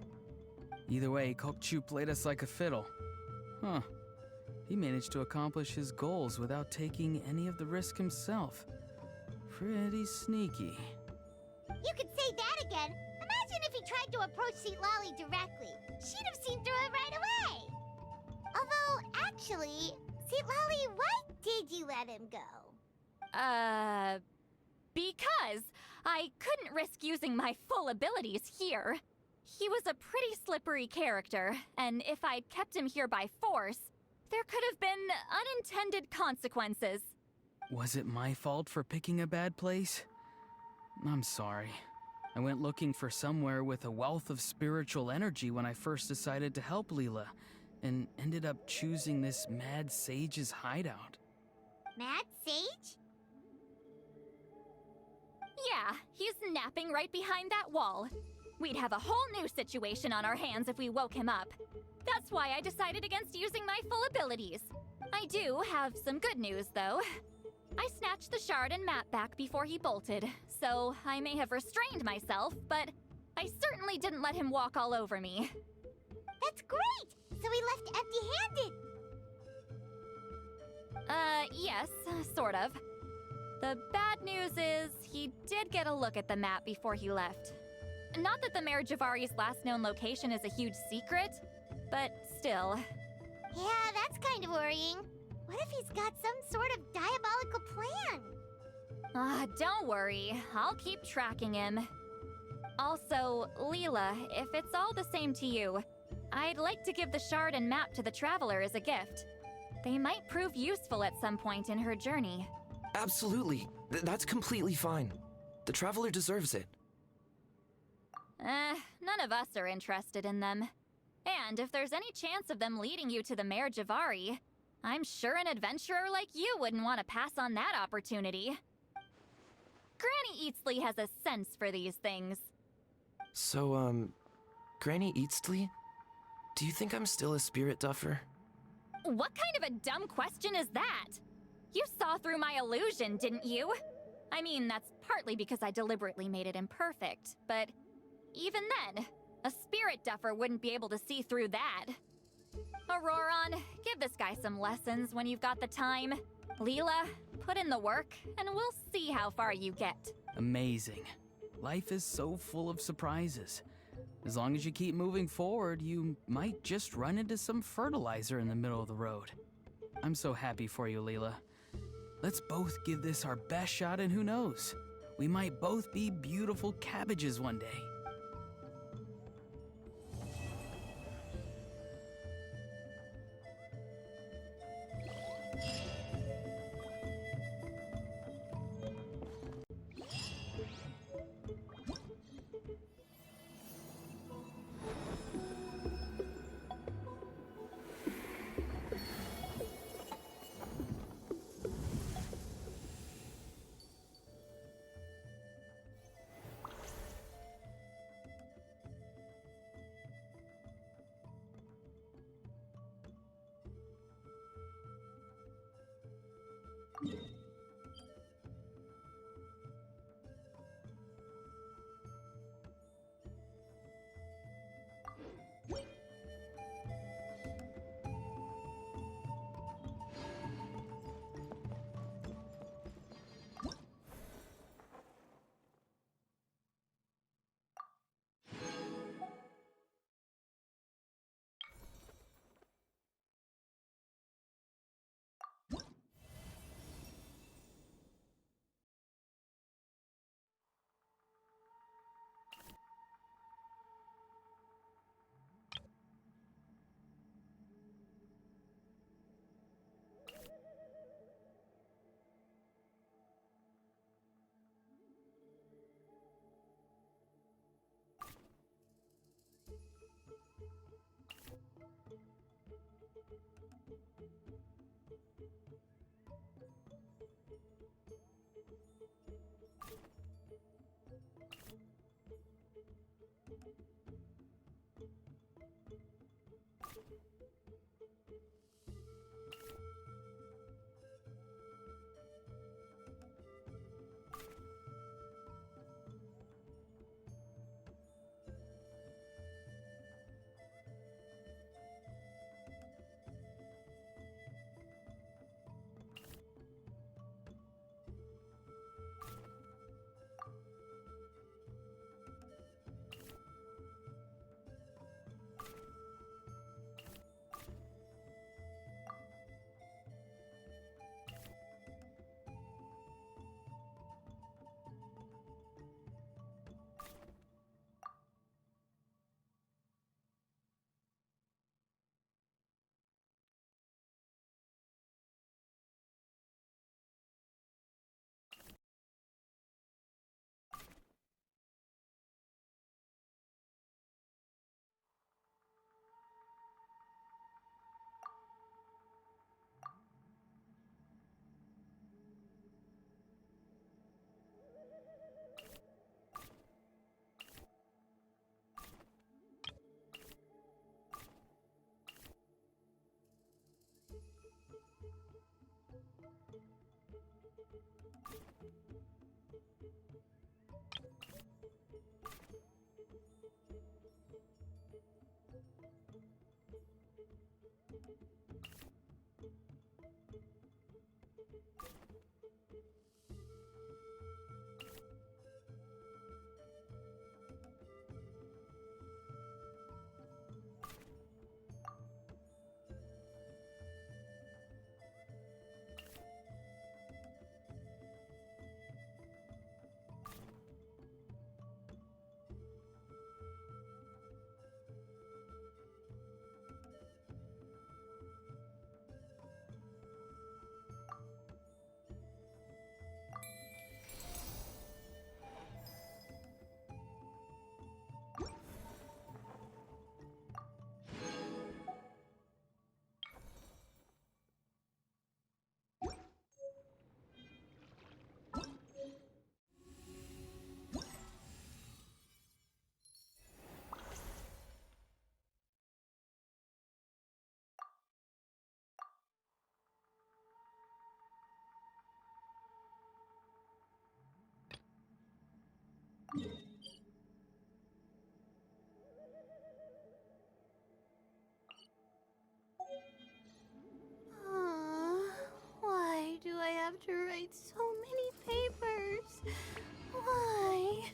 Either way, Kokchu played us like a fiddle. Huh. He managed to accomplish his goals without taking any of the risk himself. Pretty sneaky. You could say that again. Imagine if he tried to approach Seat Lolly directly. She'd have seen through it right away. Although, actually, Seat Lolly, why did you let him go? Because I couldn't risk using my full abilities here. He was a pretty slippery character, and if I'd kept him here by force, there could have been unintended consequences. Was it my fault for picking a bad place? I'm sorry. I went looking for somewhere with a wealth of spiritual energy when I first decided to help Leela, and ended up choosing this mad sage's hideout. Mad Sage? Yeah, he's napping right behind that wall. We'd have a whole new situation on our hands if we woke him up. That's why I decided against using my full abilities. I do have some good news, though. I snatched the shard and map back before he bolted, so I may have restrained myself, but I certainly didn't let him walk all over me. That's great! So he left empty-handed! Yes, sort of. The bad news is, he did get a look at the map before he left. Not that the Mayor Javari's last known location is a huge secret, but still. Yeah, that's kind of worrying. What if he's got some sort of diabolical plan? Don't worry. I'll keep tracking him. Also, Leela, if it's all the same to you, I'd like to give the shard and map to the Traveler as a gift. They might prove useful at some point in her journey. Absolutely. That's completely fine. The Traveler deserves it. None of us are interested in them. And if there's any chance of them leading you to the Mayor Javari, I'm sure an adventurer like you wouldn't want to pass on that opportunity. Granny Eatsley has a sense for these things. So, Granny Eatsley? Do you think I'm still a spirit duffer? What kind of a dumb question is that? You saw through my illusion, didn't you? I mean, that's partly because I deliberately made it imperfect, but even then, a spirit duffer wouldn't be able to see through that. Auroron, give this guy some lessons when you've got the time. Leela, put in the work, and we'll see how far you get. Amazing. Life is so full of surprises. As long as you keep moving forward, you might just run into some fertilizer in the middle of the road. I'm so happy for you, Leela. Let's both give this our best shot, and who knows? We might both be beautiful cabbages one day. Why do I have to write so many papers? Why?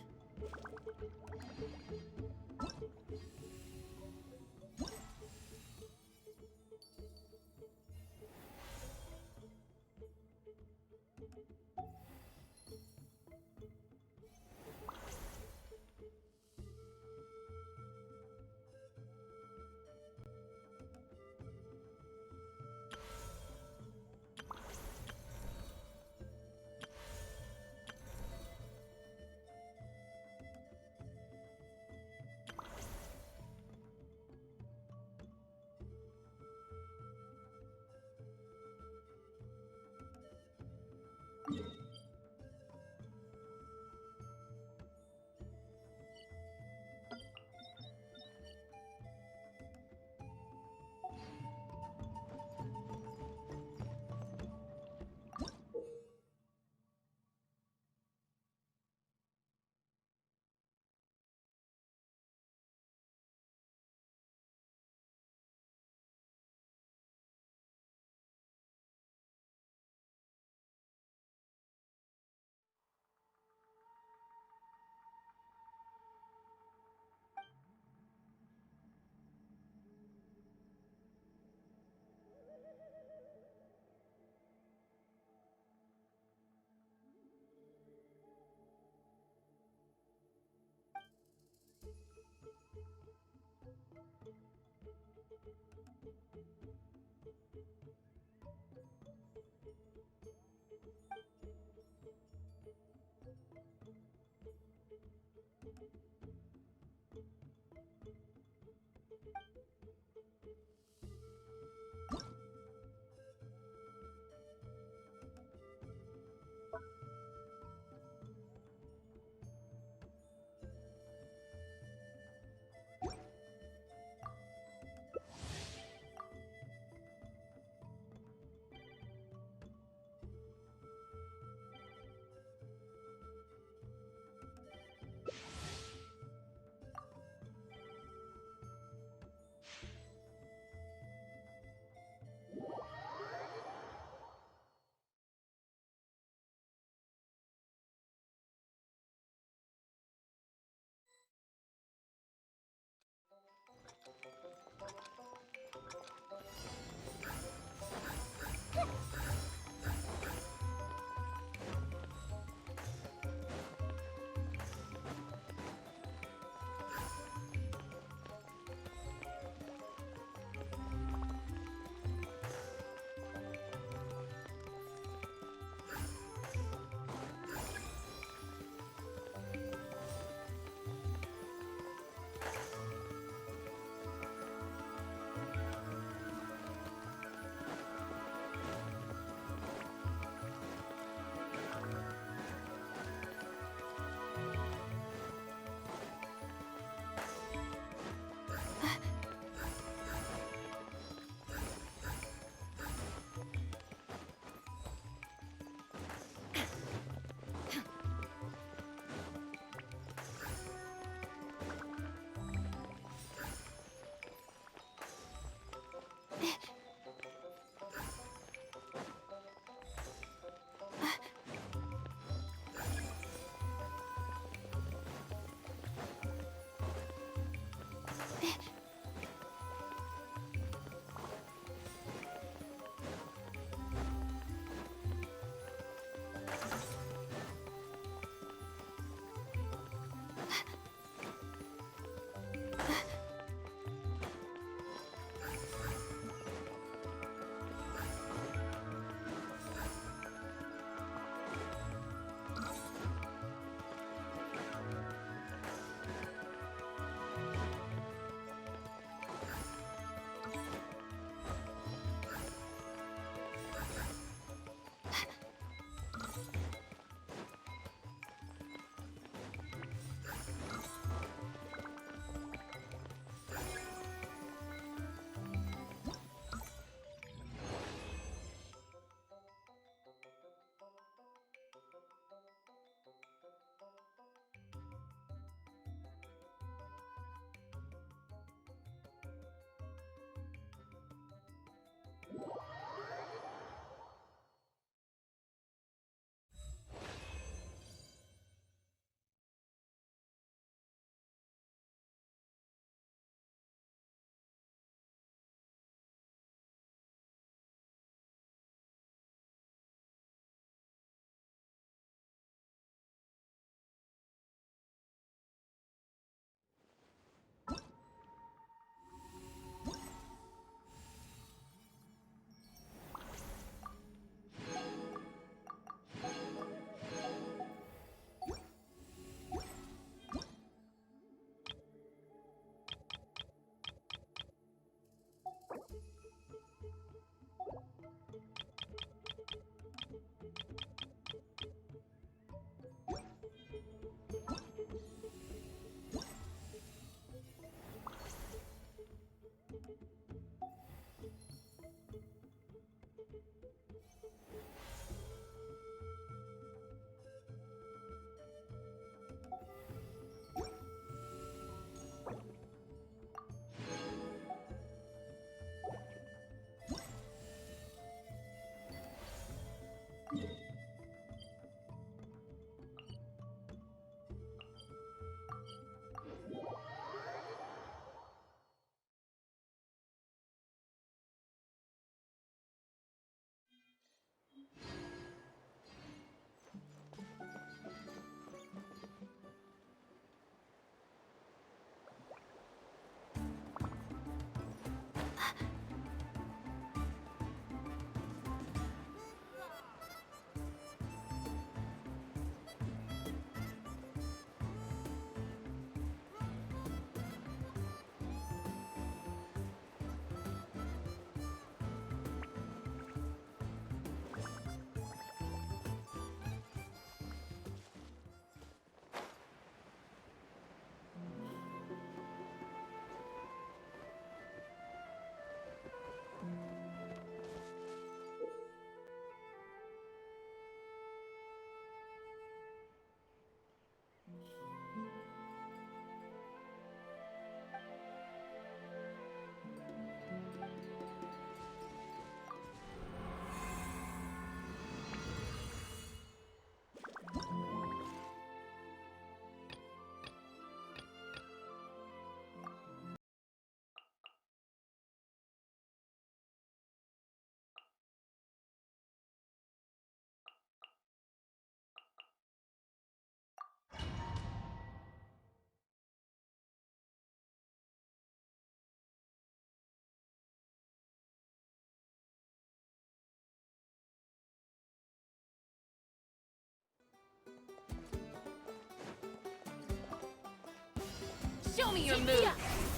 Show me your move!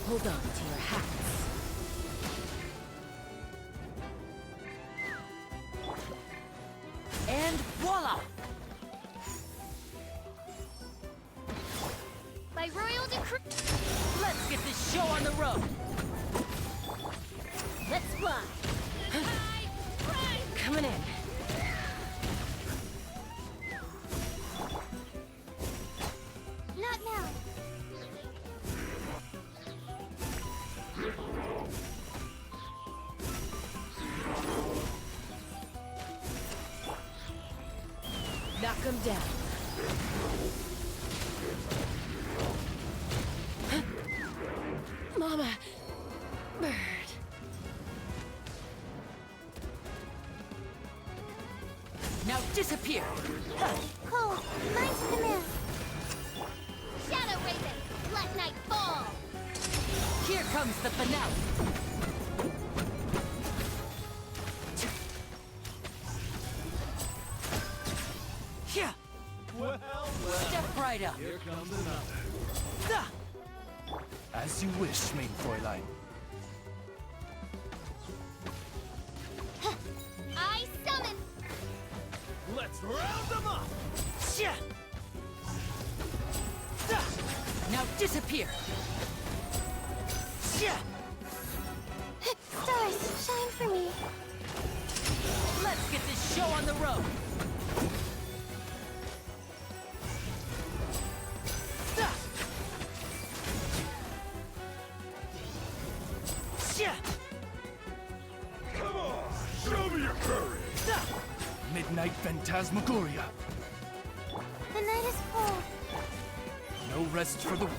Hold on to your hats. And voila! By royal decree. Let's get this show on the road! Let's fly! Coming in. Not now. Knock him down. My Mama bird. Now disappear. Cool. Mine's the mill. Shadow Raven, let night fall! Here comes the finale. Yeah. Step right up. Here comes another. As you wish, main Fräulein. I summon! Let's round them up! Yeah. Now disappear. Yeah. Stars, shine for me. Let's get this show on the road. Yeah. Come on, show me your courage. Midnight Phantasmagoria. The night is cold. No rest for the...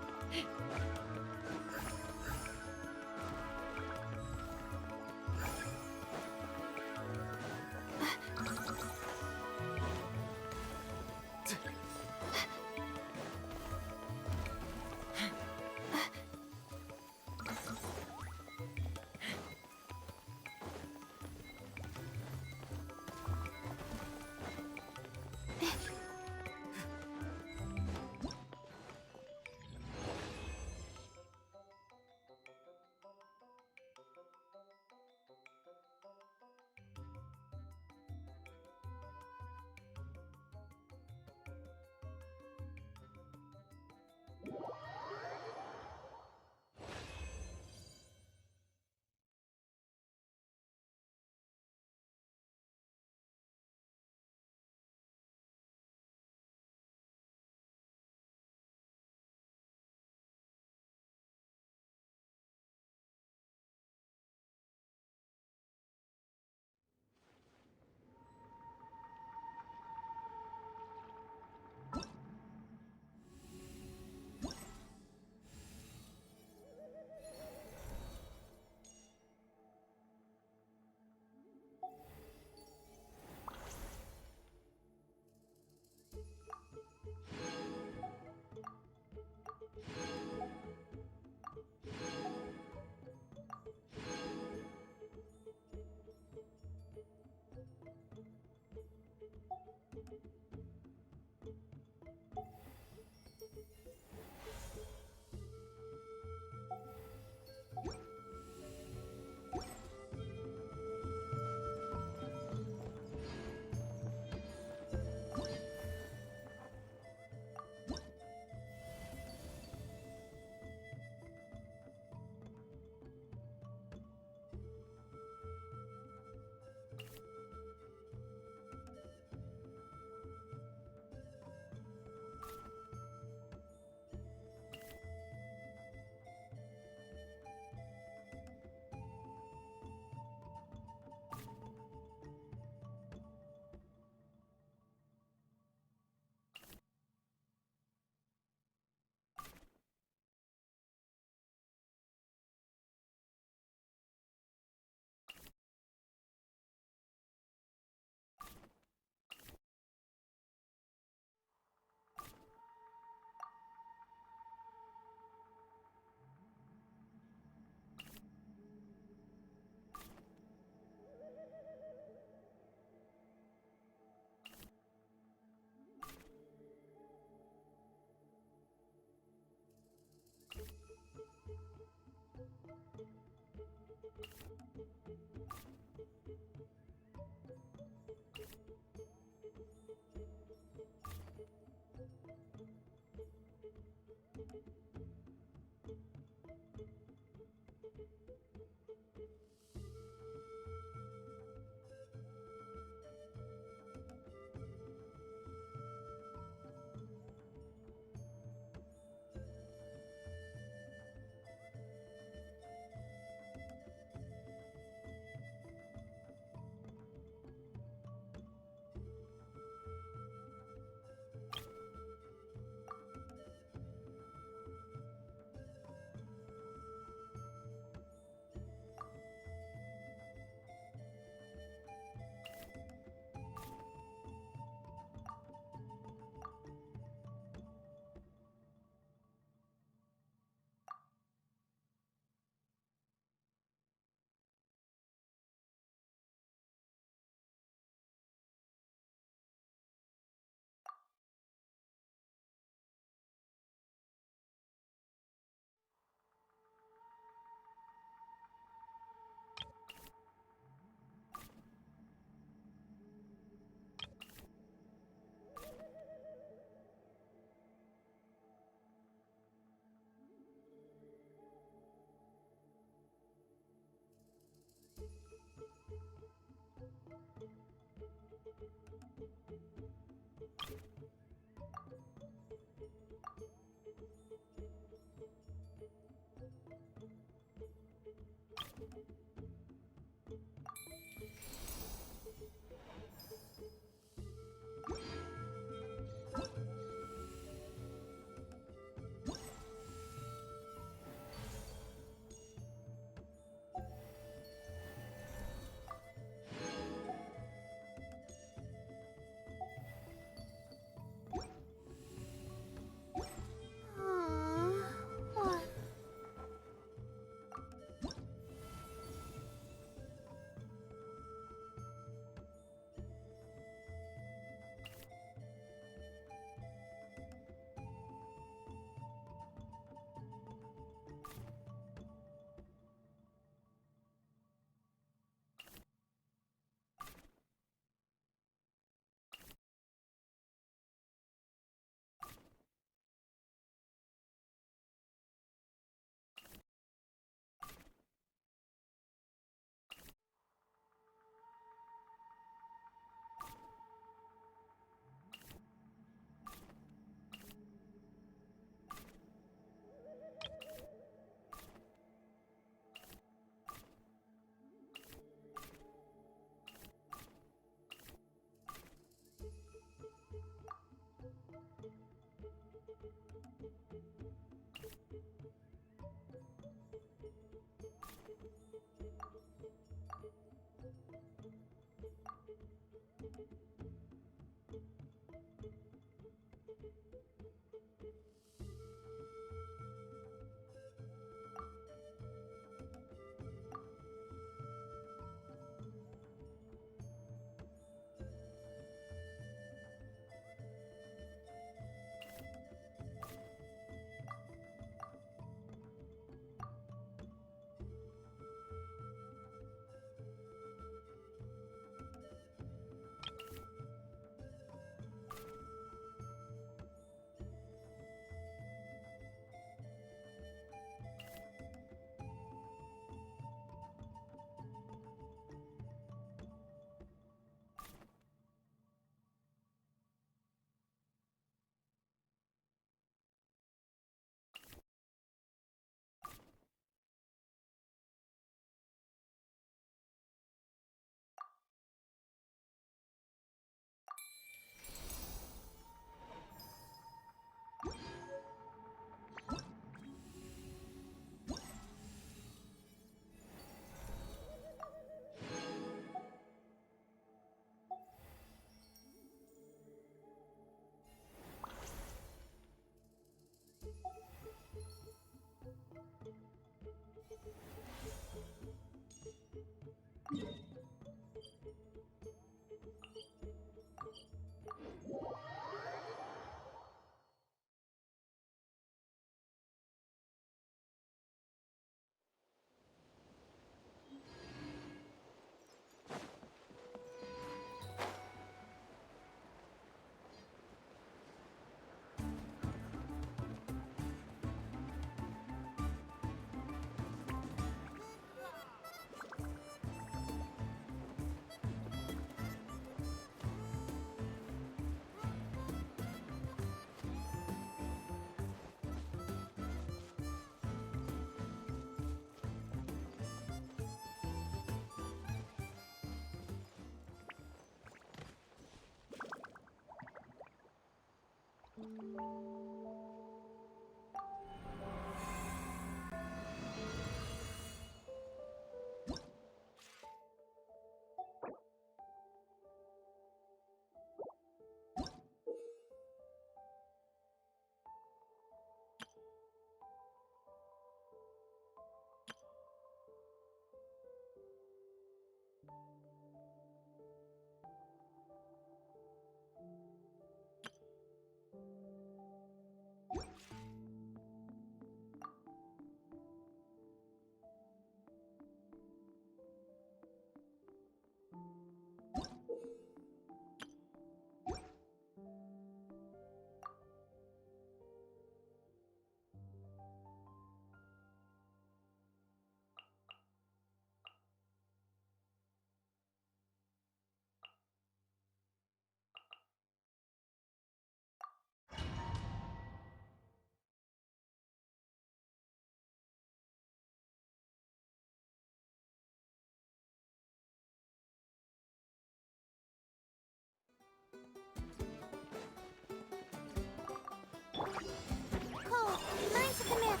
Cole, mine's the command.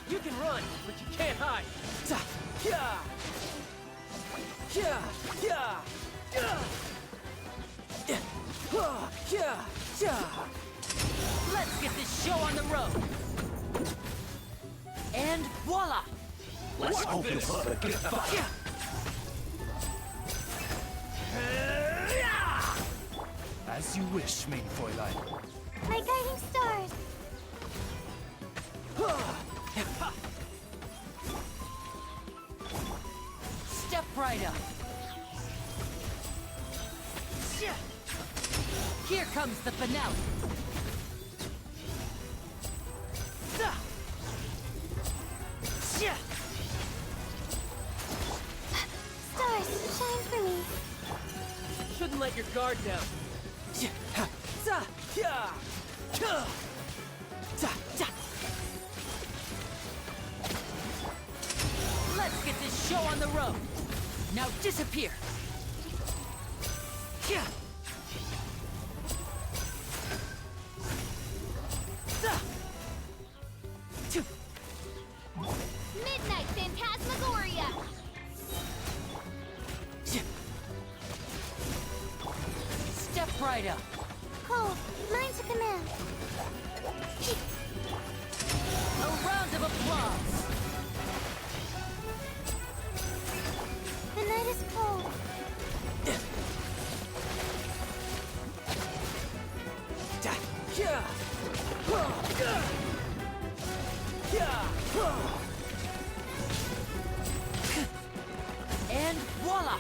You can run, but you can't hide. Let's get this show on the road. And voila! Let's hope this mother get fired. As you wish, main Fräulein. My guiding stars. Step right up. Here comes the finale. Stars, shine for me. Shouldn't let your guard down. Let's get this show on the road. Now disappear. Midnight Phantasmagoria. Step right up. Cole, mine's a command. A round of applause. The night is cold. And voila!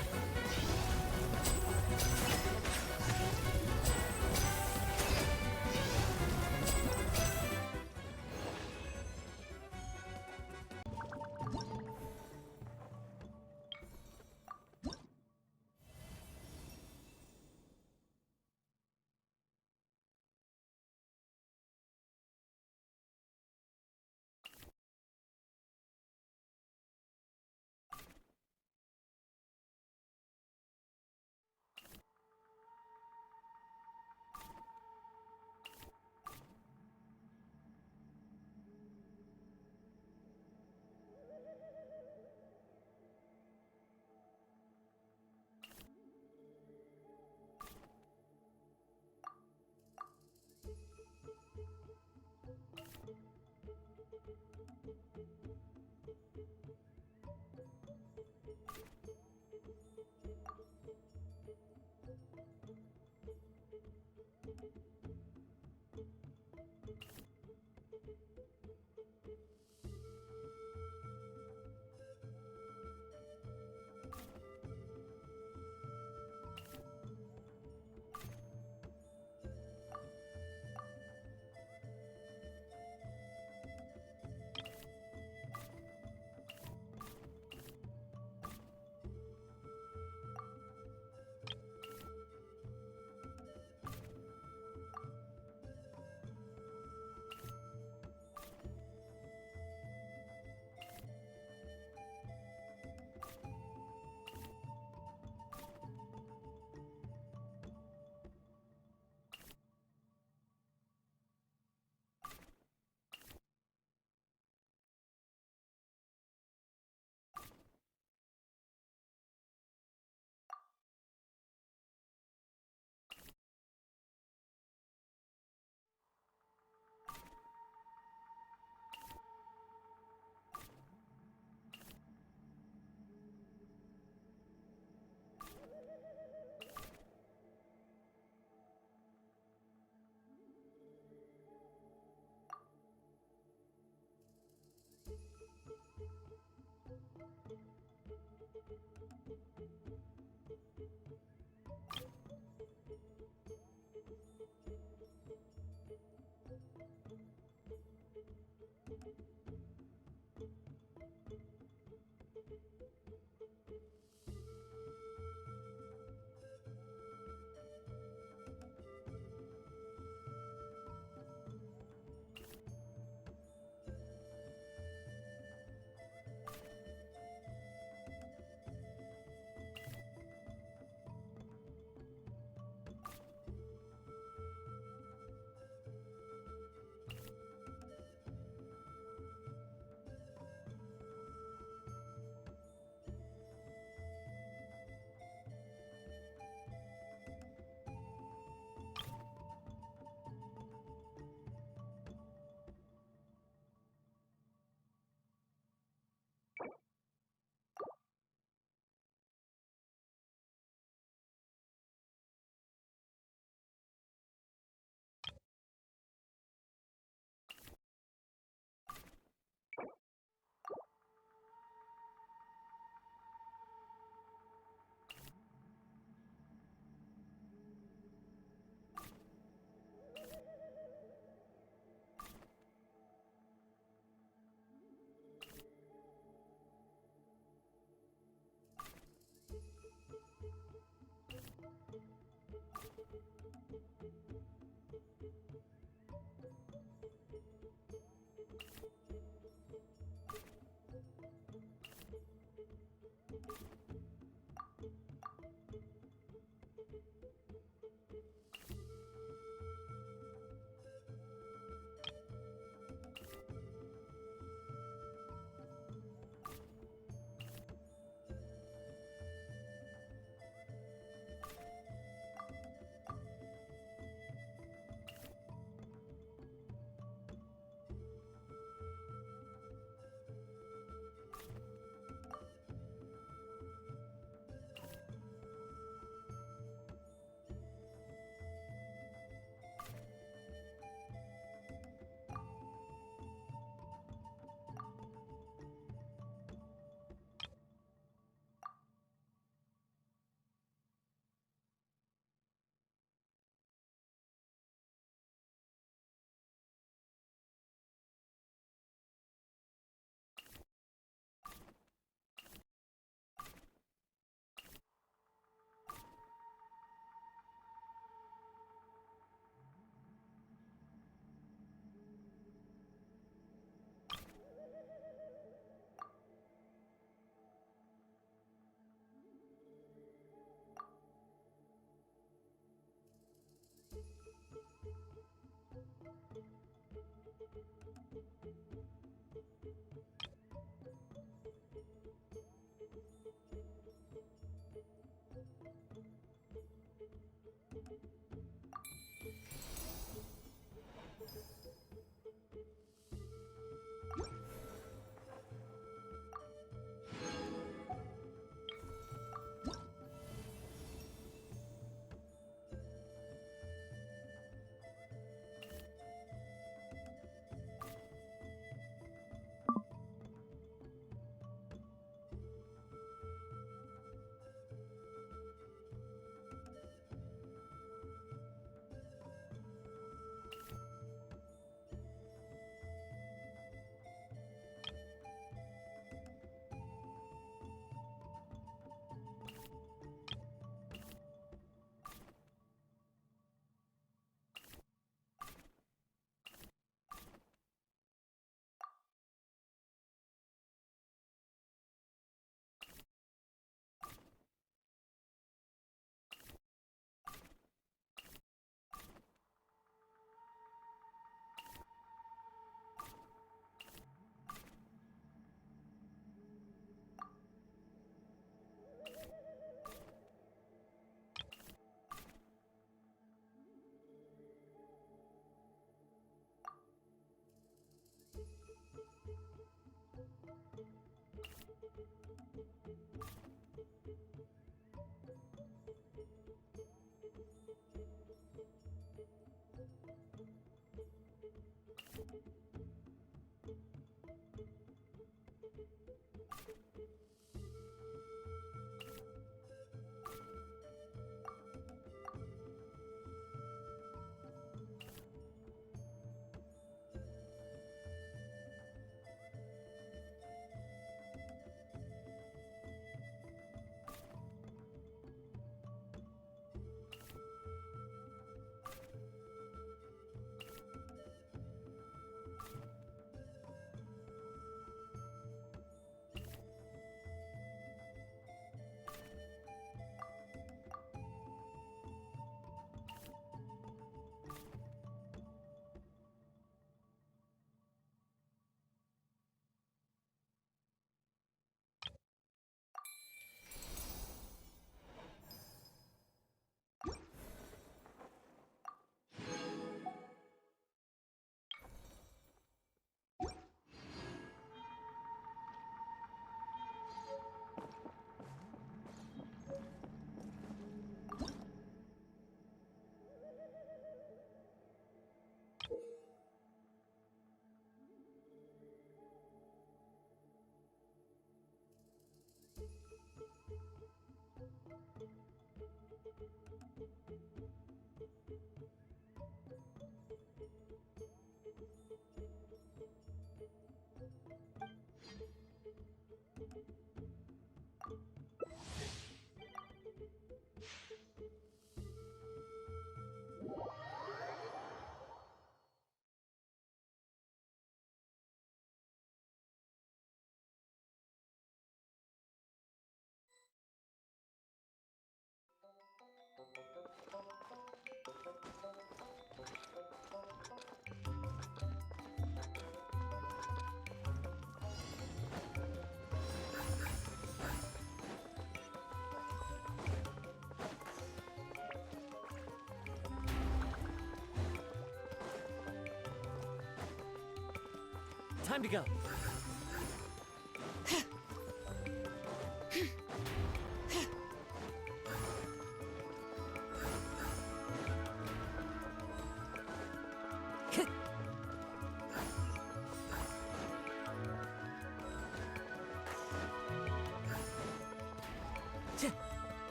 Time to go.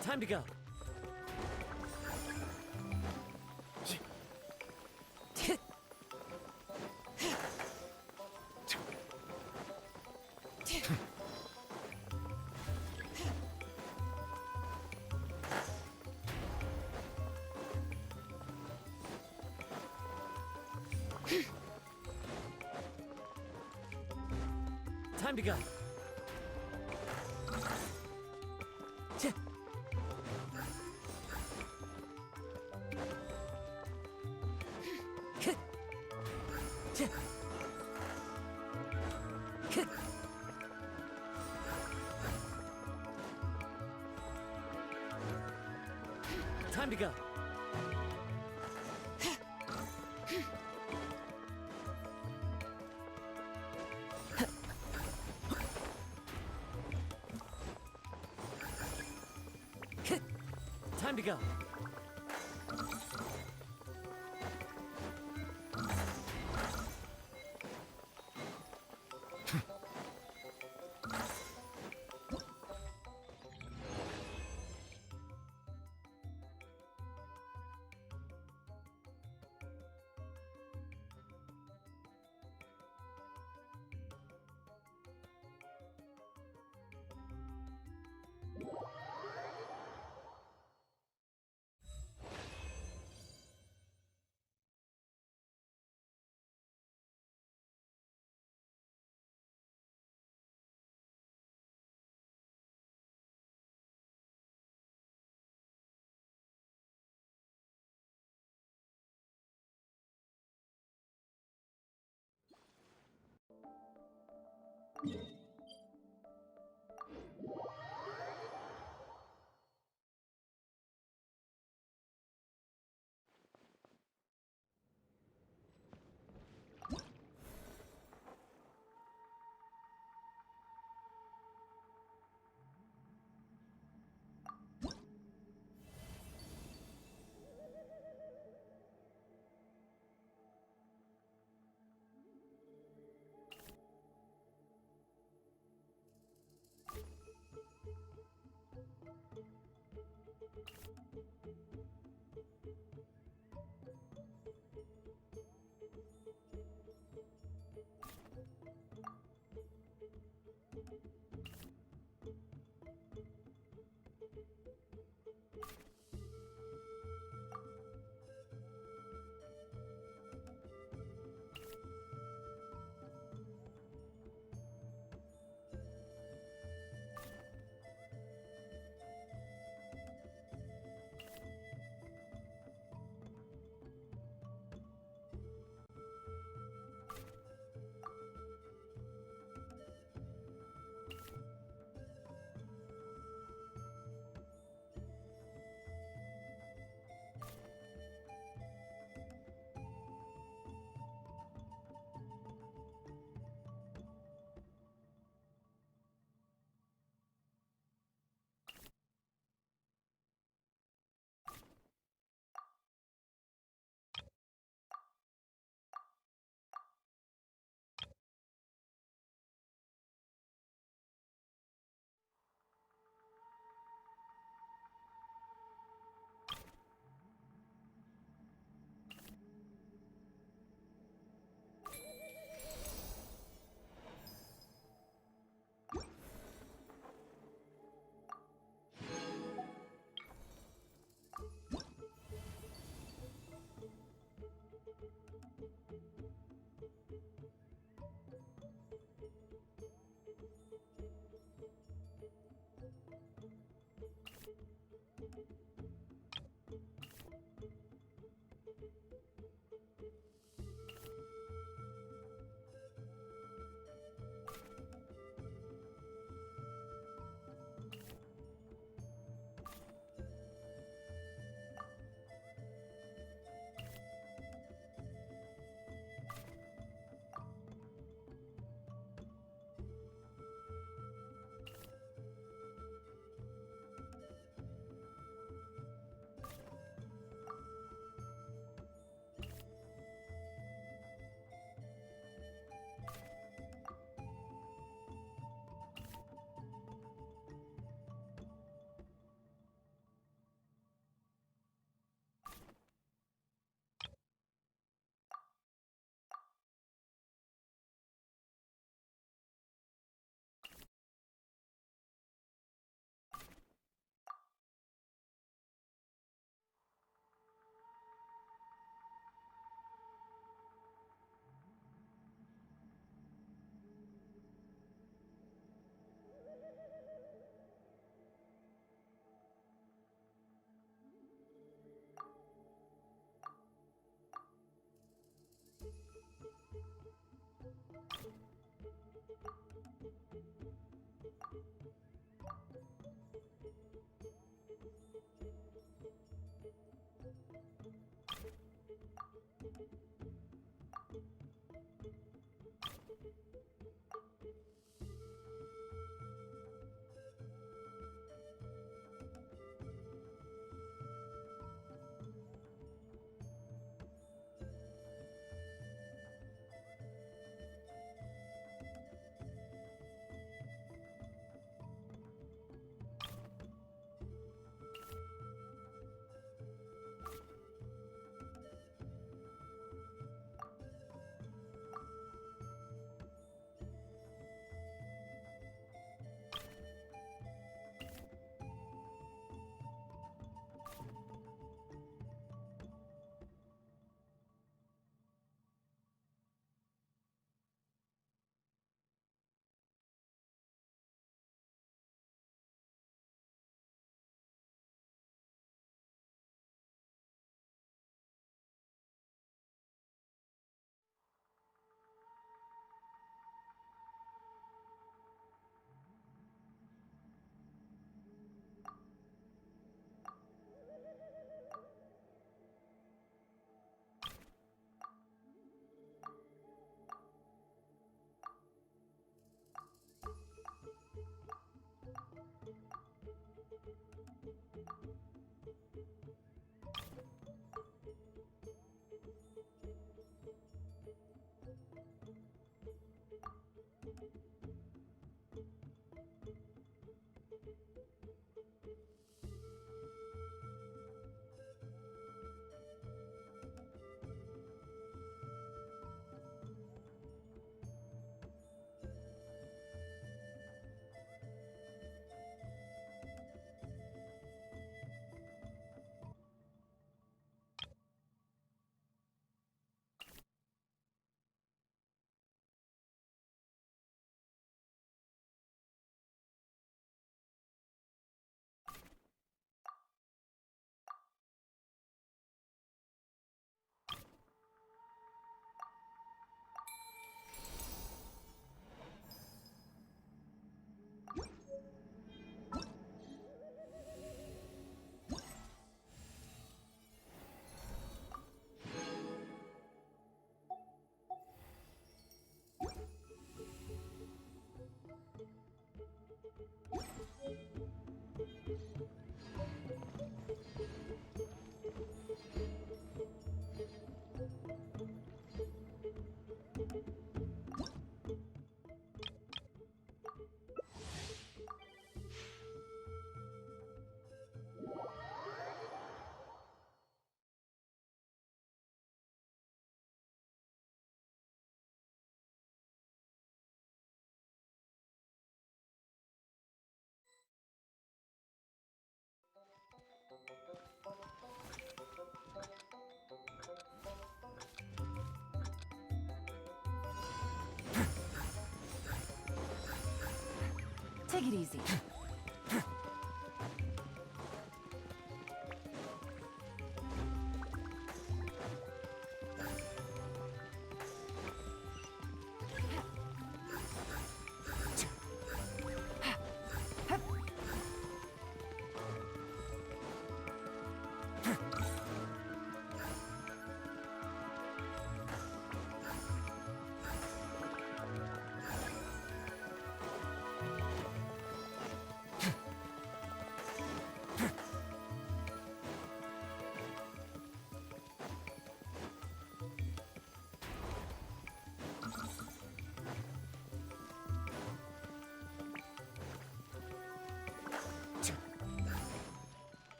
Time to go. Time to go. Time to go. Time to go. Take it easy.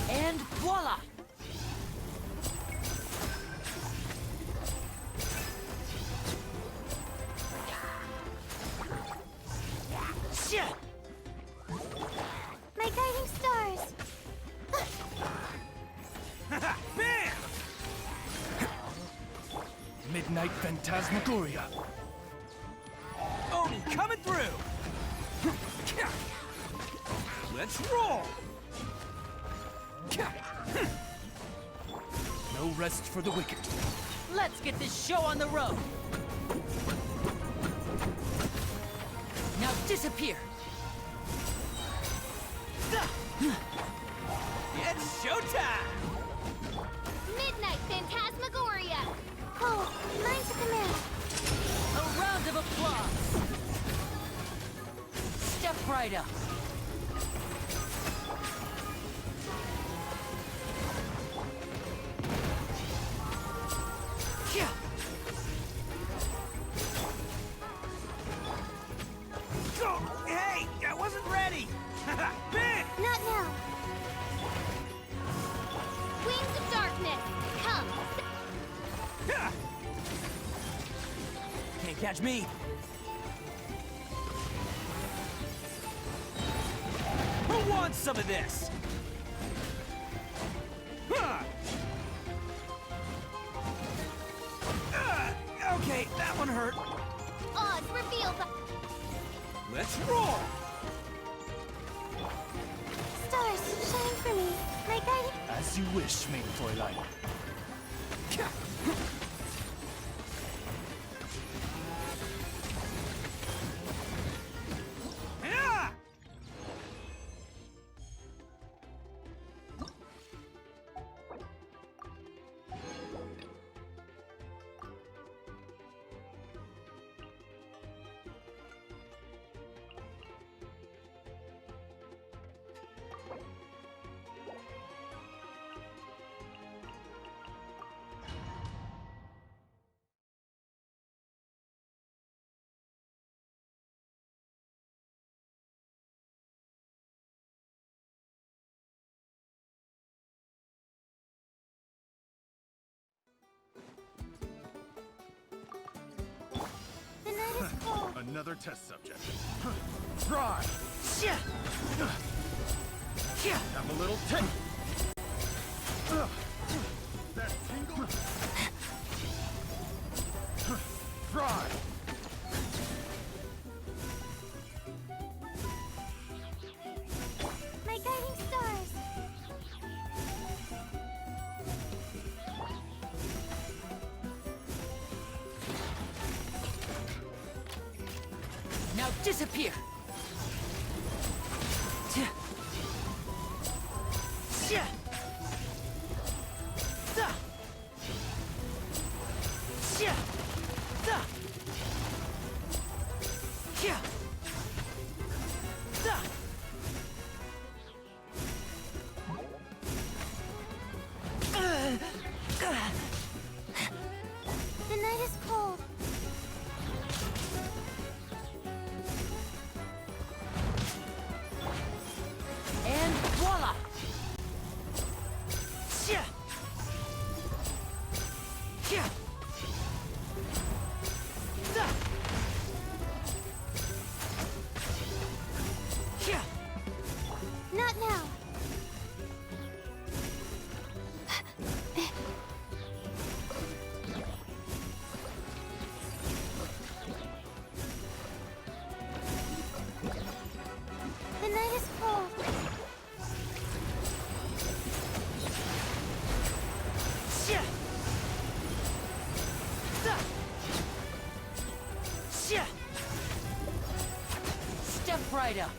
And voila! Shit! My guiding stars! Bam! Midnight Phantasmagoria. Oni coming through! Let's roll! No rest for the wicked. Let's get this show on the road! Now disappear! It's showtime! right up. Yeah. Oh, hey, I wasn't ready. Man! Not now. Wings of darkness, come. Yeah. Can't catch me. Who wants some of this? Huh. Okay, that one hurt. Odds revealed. Let's roll. Stars, shine for me. My guiding. As you wish, main Fräulein. Yeah! The night is cold. Another test subject. Try. Yeah. Yeah. Have a little taste. That tingle. Try. My guiding stars. Now disappear. Yeah. Yeah. Da. Yeah. Da. Yeah. Da. The night is cold. And voila. Yeah. Yeah. Da. Yeah. Not now. The night is cold. Yeah. Da. Yeah. Step right up.